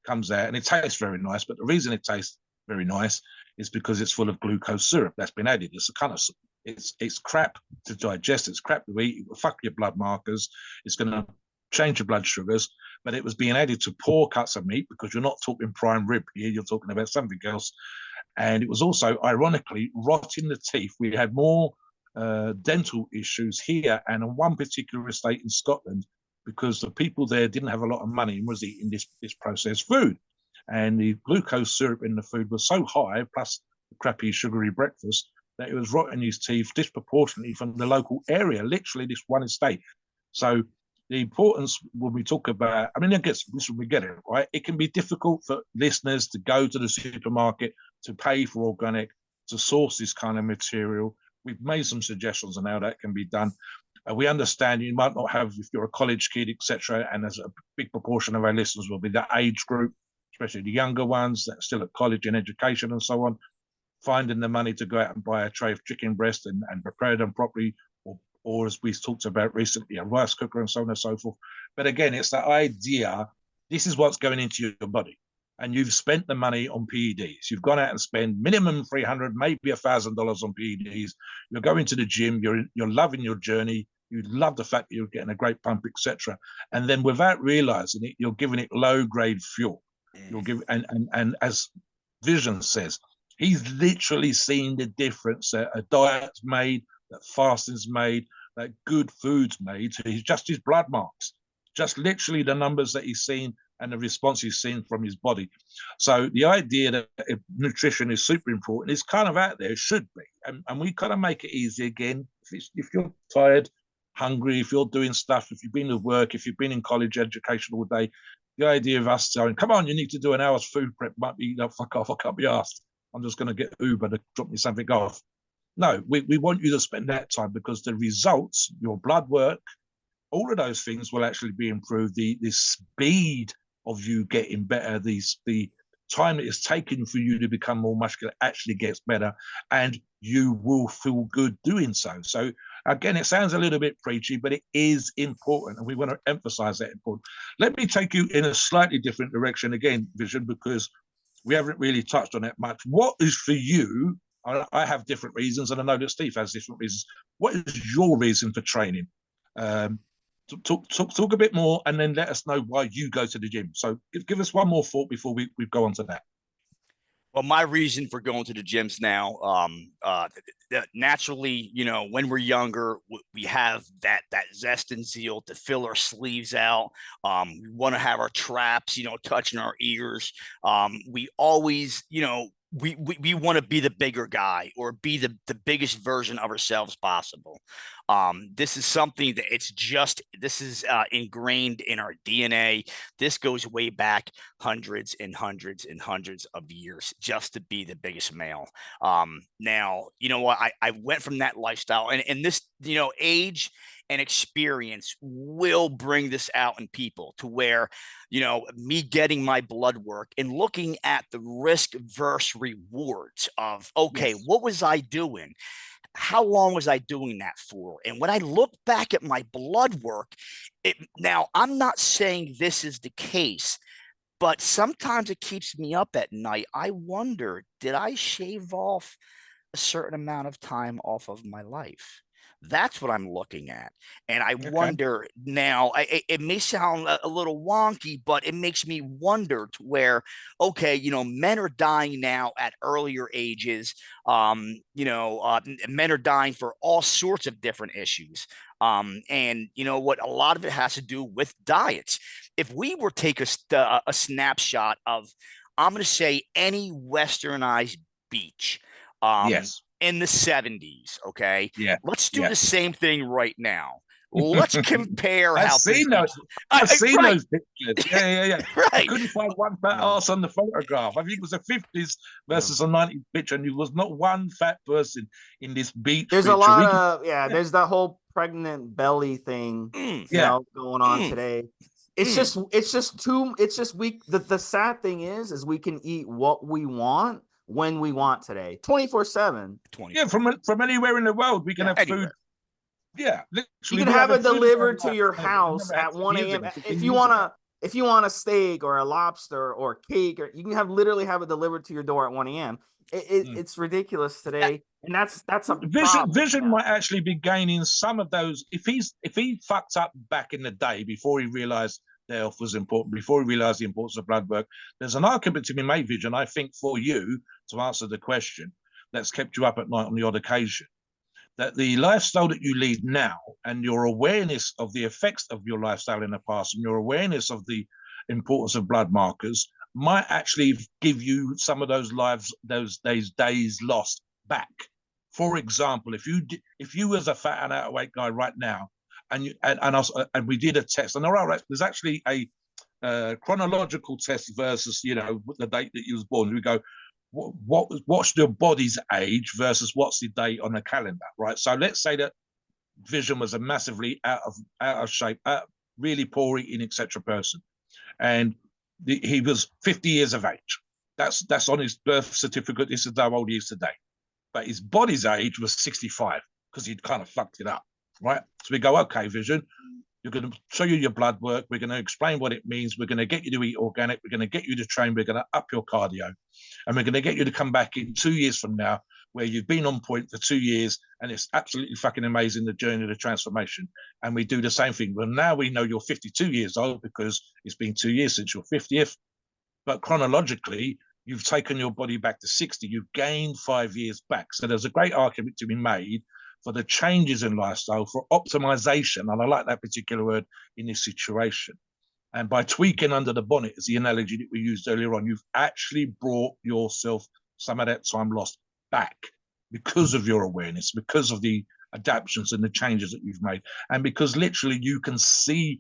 Speaker 3: comes out and it tastes very nice. But the reason it tastes very nice is because it's full of glucose syrup that's been added. It's a kind of, it's crap to digest. It's crap to eat. It will fuck your blood markers. It's going to change your blood sugars. But it was being added to poor cuts of meat, because you're not talking prime rib here. You're talking about something else. And it was also, ironically, rot in the teeth. We had more dental issues here and on one particular estate in Scotland, because the people there didn't have a lot of money and was eating this processed food. And the glucose syrup in the food was so high, plus the crappy sugary breakfast, that it was rotting his teeth disproportionately from the local area, literally this one estate. So the importance when we talk about, I mean, I guess this we get it, right? It can be difficult for listeners to go to the supermarket, to pay for organic, to source this kind of material. We've made some suggestions on how that can be done. We understand you might not have, if you're a college kid, etc., and as a big proportion of our listeners will be that age group, especially the younger ones that are still at college and education and so on, finding the money to go out and buy a tray of chicken breast and prepare them properly, or as we talked about recently, a rice cooker and so on and so forth. But again, it's that idea, this is what's going into your body. And you've spent the money on PEDs. You've gone out and spent minimum $300, maybe $1,000 on PEDs. You're going to the gym. You're loving your journey. You love the fact that you're getting a great pump, etc. And then without realizing it, you're giving it low-grade fuel. You'll give and as Vision says, he's literally seen the difference that a diet's made, that fasting's made, that good food's made. So he's just his blood marks, just literally the numbers that he's seen and the response he's seen from his body. So the idea that nutrition is super important is kind of out there, it should be. And we kind of make it easy again. If you're tired, hungry, if you're doing stuff, if you've been to work, if you've been in college education all day, the idea of us saying, come on, you need to do an hour's food prep might be, fuck off, I can't be asked. I'm just going to get Uber to drop me something off. No, we want you to spend that time because the results, your blood work, all of those things will actually be improved. The speed of you getting better, the time it is taking for you to become more muscular actually gets better, and you will feel good doing so. So again, it sounds a little bit preachy, but it is important, and we want to emphasize that important. Let me take you in a slightly different direction again, Vision, because we haven't really touched on it much. What is for you? I have different reasons, and I know that Steve has different reasons. What is your reason for training? Talk a bit more, and then let us know why you go to the gym. So give us one more thought before we go on to that.
Speaker 2: Well, my reason for going to the gyms now, naturally, you know, when we're younger, we have that zest and zeal to fill our sleeves out. We want to have our traps, you know, touching our ears. We always, you know, we want to be the bigger guy or be the biggest version of ourselves possible. This is something that this is ingrained in our DNA. This goes way back hundreds and hundreds and hundreds of years just to be the biggest male. Now, you know what, I went from that lifestyle, and this, you know, age and experience will bring this out in people to where, you know, me getting my blood work and looking at the risk versus rewards of, okay, yes, what was I doing? How long was I doing that for? And when I look back at my blood work, now I'm not saying this is the case, but sometimes it keeps me up at night. I wonder, did I shave off a certain amount of time off of my life? That's what I'm looking at. And I wonder now, it may sound a little wonky, but it makes me wonder to where, okay, you know, men are dying now at earlier ages. You know, men are dying for all sorts of different issues. And you know what, a lot of it has to do with diets. If we were to take a snapshot of, I'm going to say, any westernized beach,
Speaker 3: yes,
Speaker 2: in the 70s, okay?
Speaker 3: Yeah.
Speaker 2: Let's do the same thing right now. Let's compare
Speaker 3: I've
Speaker 2: how
Speaker 3: seen those. I've seen those pictures. Yeah.
Speaker 2: Right.
Speaker 3: I couldn't find one fat ass on the photograph. I think it was a 50s versus a 90s picture, and there was not one fat person in this beach.
Speaker 1: There's
Speaker 3: picture.
Speaker 1: a lot of there's that whole pregnant belly thing going on today. It's just the sad thing is we can eat what we want when we want today, 24/7.
Speaker 3: Yeah, from anywhere in the world we can have
Speaker 2: anywhere.
Speaker 3: food. Yeah,
Speaker 1: you can have it delivered to your house at 1 a.m. If you want a steak or a lobster or cake, or you can literally have it delivered to your door at 1 a.m. It's ridiculous today, and that's a
Speaker 3: Vision might actually be gaining some of those if he fucked up back in the day before he realized their health was important, before he realized the importance of blood work. There's an argument to be made, Vision, I think, for you to answer the question that's kept you up at night on the odd occasion. that the lifestyle that you lead now and your awareness of the effects of your lifestyle in the past and your awareness of the importance of blood markers might actually give you some of those days lost back. For example, if you was a fat and overweight guy right now, and we did a test, and there's actually a chronological test versus the date that you was born. We go, what's your body's age versus what's the date on the calendar, right? So let's say that Vision was a massively out of shape, really poor eating, etc. person, and he was 50 years of age. That's on his birth certificate. This is how old he is today. But his body's age was 65 because he'd kind of fucked it up, right? So we go, okay, Vision, you're going to show you your blood work. We're going to explain what it means. We're going to get you to eat organic. We're going to get you to train. We're going to up your cardio. And we're going to get you to come back in 2 years from now where you've been on point for 2 years. And it's absolutely fucking amazing, the journey of the transformation. And we do the same thing. Well, now we know you're 52 years old because it's been 2 years since your 50th. But chronologically, you've taken your body back to 60. You've gained 5 years back. So there's a great argument to be made for the changes in lifestyle, for optimization, and I like that particular word in this situation. And by tweaking under the bonnet, as the analogy that we used earlier on, you've actually brought yourself some of that time lost back because of your awareness, because of the adaptations and the changes that you've made, and because literally you can see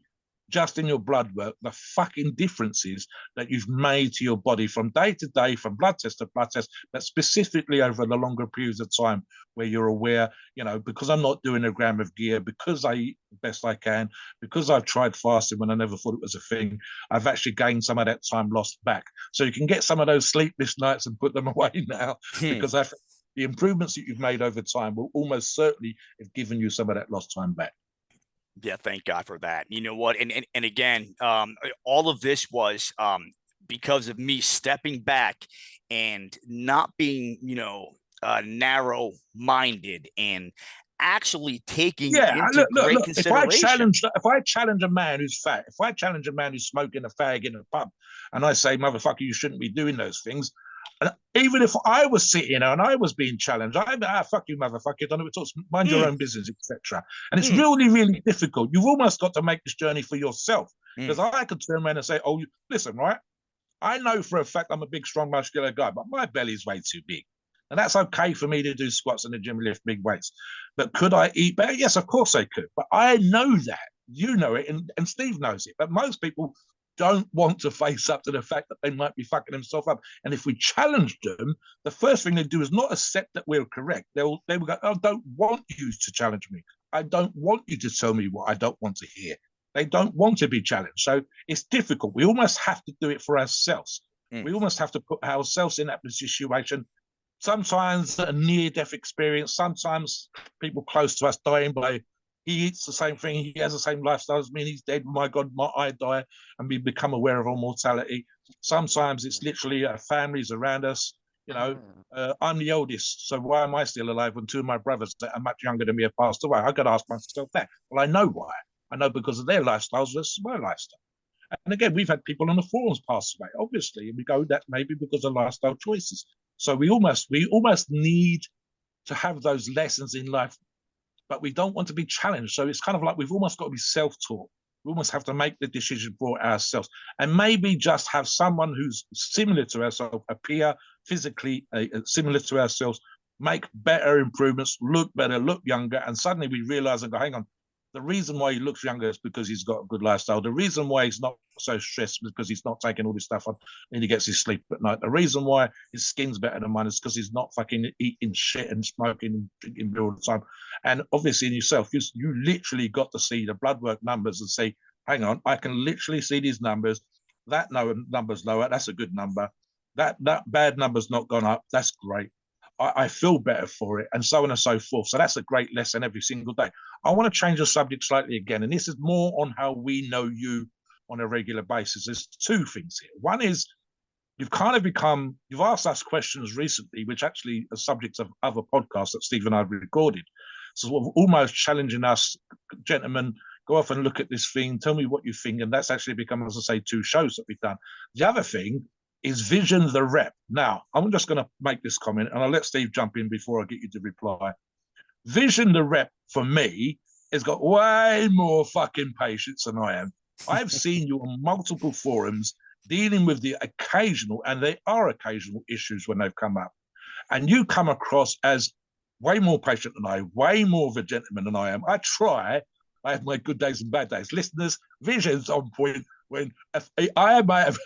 Speaker 3: just in your blood work the fucking differences that you've made to your body from day to day, from blood test to blood test, but specifically over the longer periods of time where you're aware, because I'm not doing a gram of gear, because I eat the best I can, because I've tried fasting when I never thought it was a thing, I've actually gained some of that time lost back. So you can get some of those sleepless nights and put them away now because the improvements that you've made over time will almost certainly have given you some of that lost time back.
Speaker 2: Yeah, thank God for that. You know what? And again, all of this was because of me stepping back and not being, narrow-minded and actually taking into great consideration.
Speaker 3: If I challenge a man who's fat, if I challenge a man who's smoking a fag in a pub, and I say, motherfucker, you shouldn't be doing those things. And even if I was sitting there and I was being challenged, fuck you, motherfucker, don't know what talks, mind your own business, etc. And it's really, really difficult. You've almost got to make this journey for yourself. Because I could turn around and say, oh, listen, right? I know for a fact I'm a big, strong, muscular guy, but my belly's way too big. And that's okay for me to do squats in the gym and lift big weights. But could I eat better? Yes, of course I could. But I know that. You know it, and Steve knows it. But most people don't want to face up to the fact that they might be fucking themselves up. And if we challenge them, the first thing they do is not accept that we're correct. They will go, I don't want you to challenge me. I don't want you to tell me what I don't want to hear. They don't want to be challenged. So it's difficult. We almost have to do it for ourselves. We almost have to put ourselves in that situation. Sometimes a near-death experience, sometimes people close to us dying by, he eats the same thing, he has the same lifestyle as me, and he's dead, my God, I die, and we become aware of our mortality. Sometimes it's literally families around us. I'm the oldest, so why am I still alive when two of my brothers that are much younger than me have passed away? I've got to ask myself that. Well, I know why. I know because of their lifestyles versus my lifestyle. And again, we've had people on the forums pass away, obviously, and we go, that maybe because of lifestyle choices. So we almost need to have those lessons in life, but we don't want to be challenged. So it's kind of like we've almost got to be self-taught. We almost have to make the decision for ourselves, and maybe just have someone who's similar to ourselves, a peer, physically similar to ourselves, make better improvements, look better, look younger, and suddenly we realize and go, hang on, the reason why he looks younger is because he's got a good lifestyle. The reason why he's not so stressed is because he's not taking all this stuff on and he gets his sleep at night. The reason why his skin's better than mine is because he's not fucking eating shit and smoking and drinking beer all the time. And obviously in yourself, you literally got to see the blood work numbers and say, hang on, I can literally see these numbers. That number's lower. That's a good number. That bad number's not gone up. That's great. I feel better for it, and so on and so forth. So that's a great lesson every single day. I want to change the subject slightly again, and this is more on how we know you on a regular basis. There's two things here. One is you've asked us questions recently, which actually are subjects of other podcasts that Steve and I have recorded. So sort of almost challenging us, gentlemen, go off and look at this thing, tell me what you think. And that's actually become, as I say, 2 shows that we've done. The other thing is Vision the rep. Now, I'm just going to make this comment, and I'll let Steve jump in before I get you to reply. Vision, the rep, for me, has got way more fucking patience than I am. I've seen you on multiple forums dealing with the occasional, and they are occasional issues when they've come up. And you come across as way more patient than I, way more of a gentleman than I am. I try. I have my good days and bad days. Listeners, Vision's on point when I might have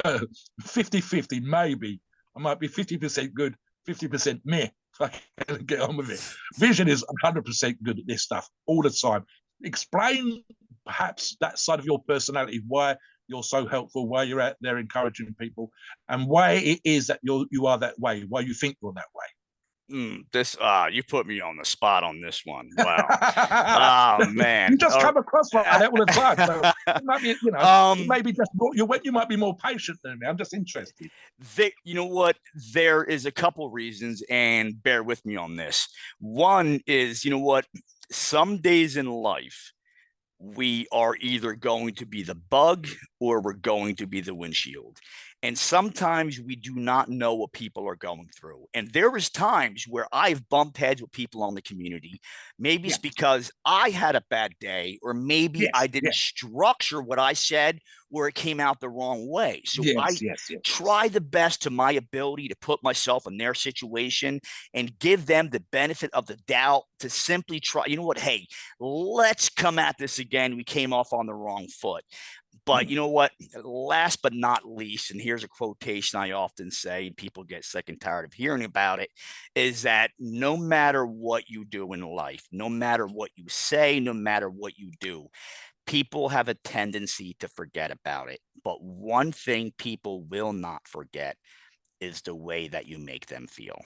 Speaker 3: 50-50, maybe. I might be 50% good, 50% meh. I can get on with it. Vision is 100% good at this stuff all the time. Explain perhaps that side of your personality, why you're so helpful, why you're out there encouraging people, and why it is that you are that way, why you think you're that way.
Speaker 2: You put me on the spot on this one. Wow. Oh man,
Speaker 3: you just come across like that all the time. So it might be, maybe just you might be more patient than me. I'm just interested.
Speaker 2: You know what? There is a couple reasons, and bear with me on this. One is, you know what? Some days in life, we are either going to be the bug or we're going to be the windshield. And sometimes we do not know what people are going through. And there is times where I've bumped heads with people on the community. Maybe it's because I had a bad day, or maybe I didn't structure what I said, or it came out the wrong way. So I try the best to my ability to put myself in their situation and give them the benefit of the doubt to simply try, you know what, hey, let's come at this again. We came off on the wrong foot. But you know what? Last but not least, and here's a quotation I often say, and people get sick and tired of hearing about it, is that no matter what you do in life, no matter what you say, no matter what you do, people have a tendency to forget about it. But one thing people will not forget is the way that you make them feel.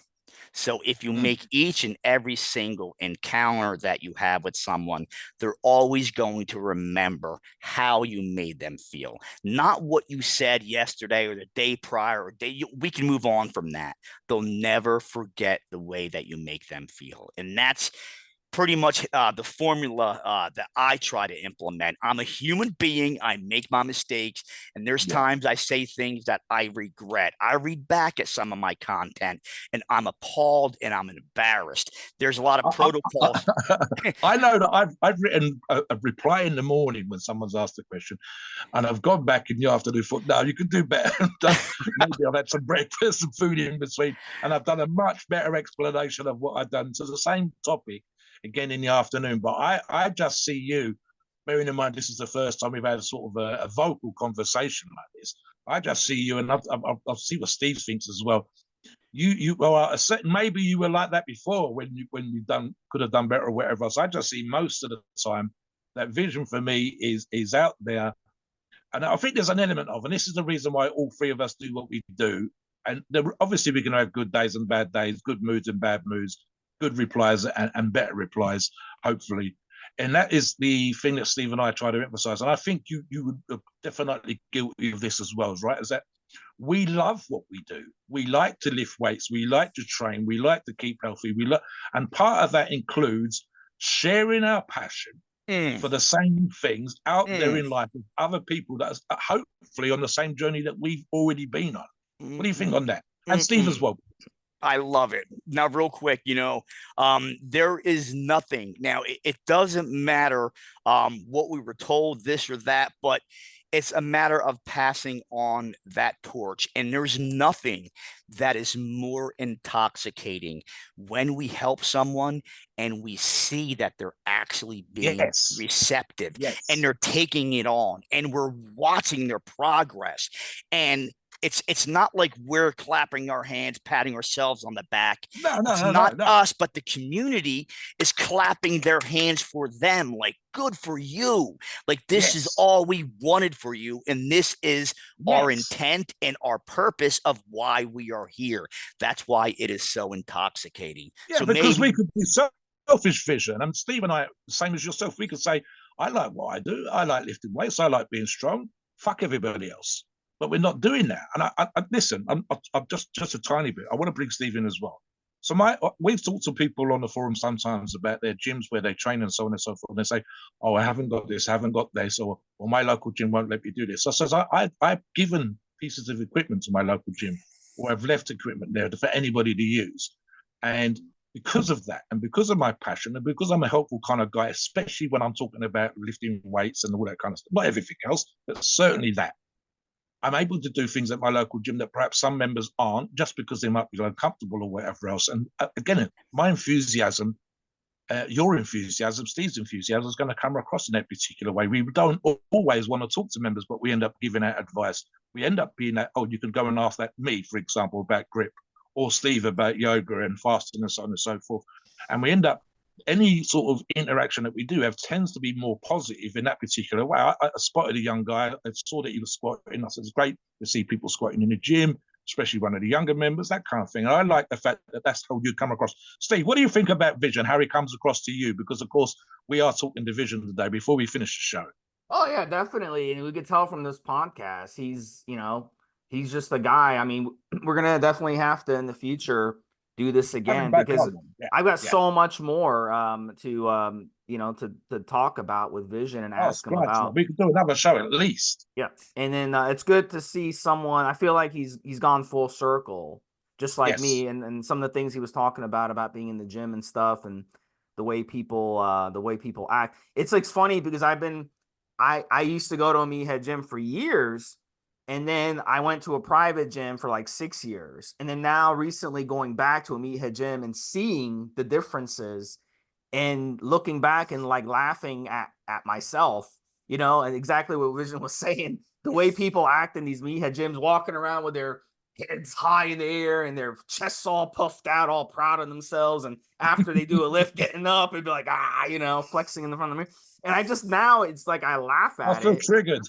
Speaker 2: So if you make each and every single encounter that you have with someone, they're always going to remember how you made them feel, not what you said yesterday or the day prior. We can move on from that. They'll never forget the way that you make them feel. And that's pretty much the formula that I try to implement. I'm a human being. I make my mistakes. And there's times I say things that I regret. I read back at some of my content and I'm appalled and I'm embarrassed. There's a lot of protocols.
Speaker 3: I know that I've written a reply in the morning when someone's asked a question, and I've gone back in the afternoon and thought, no, you can do better. Maybe I've had some breakfast, some food in between, and I've done a much better explanation of what I've done to the same topic again in the afternoon. But I just see you, bearing in mind this is the first time we've had sort of a vocal conversation like this. I just see you, and I'll see what Steve thinks as well. Maybe you were like that before when you could have done better or whatever else. I just see most of the time that Vision for me is out there, and I think there's an element of, and this is the reason why all three of us do what we do. And obviously we're going to have good days and bad days, good moods and bad moods, good replies and better replies, hopefully. And that is the thing that Steve and I try to emphasize. And I think you would definitely guilty of this as well, right? Is that we love what we do. We like to lift weights. We like to train. We like to keep healthy. And part of that includes sharing our passion for the same things out there in life with other people that are hopefully on the same journey that we've already been on. What do you think on that? And Steve as well.
Speaker 2: I love it. Now, real quick, there is nothing. Now, it doesn't matter what we were told, this or that, but it's a matter of passing on that torch. And there's nothing that is more intoxicating when we help someone and we see that they're actually being receptive and they're taking it on and we're watching their progress. And it's not like we're clapping our hands, patting ourselves on the back. No, it's not us, but the community is clapping their hands for them. Like, good for you. Like, this is all we wanted for you. And this is our intent and our purpose of why we are here. That's why it is so intoxicating.
Speaker 3: Yeah, so because we could be selfish, Vision. And Steve and I, same as yourself, we could say, I like what I do. I like lifting weights. I like being strong. Fuck everybody else. But we're not doing that. And I listen, I'm just a tiny bit. I want to bring Steve in as well. So we've talked to people on the forum sometimes about their gyms where they train and so on and so forth. And they say, oh, I haven't got this, I haven't got this, or my local gym won't let me do this. So I says, I've given pieces of equipment to my local gym, or I've left equipment there for anybody to use. And because of that, and because of my passion, and because I'm a helpful kind of guy, especially when I'm talking about lifting weights and all that kind of stuff, not everything else, but certainly that, I'm able to do things at my local gym that perhaps some members aren't, just because they might be uncomfortable or whatever else. And again, my enthusiasm, your enthusiasm, Steve's enthusiasm is going to come across in that particular way. We don't always want to talk to members, but we end up giving out advice. We end up being that, oh, you can go and ask that me, for example, about grip, or Steve about yoga and fasting and so on and so forth. And we end up, any sort of interaction that we do have tends to be more positive in that particular way. I spotted a young guy. I saw that he was squatting. I said, it's great to see people squatting in the gym, especially one of the younger members, that kind of thing. And I like the fact that that's how you come across. Steve, what do you think about Vision, how he comes across to you? Because, of course, we are talking Vision today before we finish the show.
Speaker 1: Oh, yeah, definitely. And we could tell from this podcast, he's just a guy. I mean, we're going to definitely have to, in the future, do this again, because I've got so much more to talk about with Vision and ask him about.
Speaker 3: We could do another show at least.
Speaker 1: Yeah. And then it's good to see someone. I feel like he's gone full circle, just like me, and some of the things he was talking about being in the gym and stuff, and the way people act. It's funny because I used to go to a meathead gym for years. And then I went to a private gym for like 6 years. And then now recently going back to a meathead gym and seeing the differences and looking back and like laughing at myself, and exactly what Vision was saying, the way people act in these meathead gyms, walking around with their heads high in the air and their chests all puffed out, all proud of themselves. And after they do a lift, getting up and be like, flexing in the front of the mirror. And I just, now it's like, I laugh at it.
Speaker 3: I feel triggered.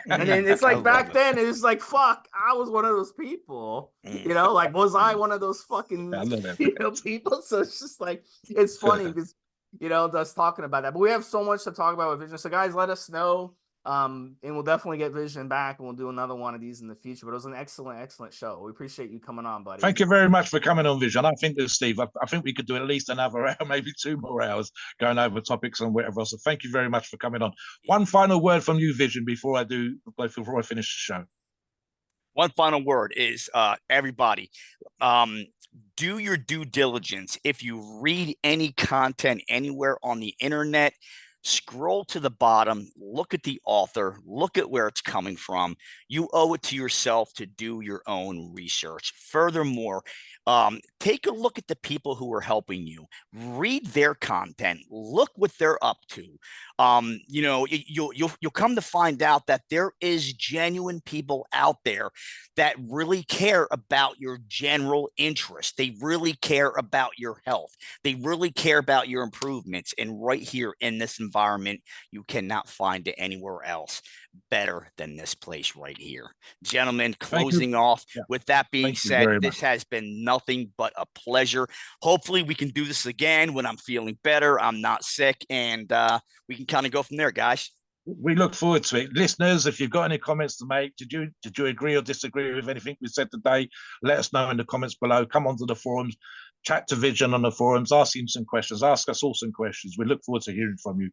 Speaker 1: And then it's like back then, it's like, fuck, I was one of those people, like, was I one of those fucking people? So it's just like, it's funny because, us talking about that. But we have so much to talk about with Vision. So guys, let us know. And we'll definitely get Vision back, and we'll do another one of these in the future. But it was an excellent show. We appreciate you coming on, buddy.
Speaker 3: Thank you very much for coming on, Vision. I think that, Steve, I think we could do at least another hour, maybe 2 more hours going over topics and whatever else. So thank you very much for coming on. One final word from you, Vision, before I finish the show.
Speaker 2: One final word is, everybody, do your due diligence. If you read any content anywhere on the internet, scroll to the bottom, look at the author, look at where it's coming from. You owe it to yourself to do your own research. Furthermore, take a look at the people who are helping you. Read their content. Look what they're up to. You'll come to find out that there is genuine people out there that really care about your general interest. They really care about your health. They really care about your improvements. And right here in this environment, you cannot find it anywhere else better than this place right here. Gentlemen, closing off, with that being said, this has been nothing but a pleasure. Hopefully we can do this again when I'm feeling better, I'm not sick, and we can kind of go from there, guys.
Speaker 3: We look forward to it. Listeners, if you've got any comments to make, did you agree or disagree with anything we said today? Let us know in the comments below. Come onto the forums, chat to Vision on the forums, ask him some questions, ask us all some questions. We look forward to hearing from you.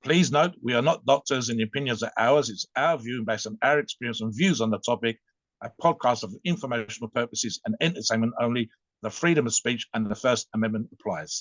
Speaker 3: Please note, we are not doctors and the opinions are ours. It's our view based on our experience and views on the topic. A podcast of informational purposes and entertainment only. The freedom of speech and the First Amendment applies.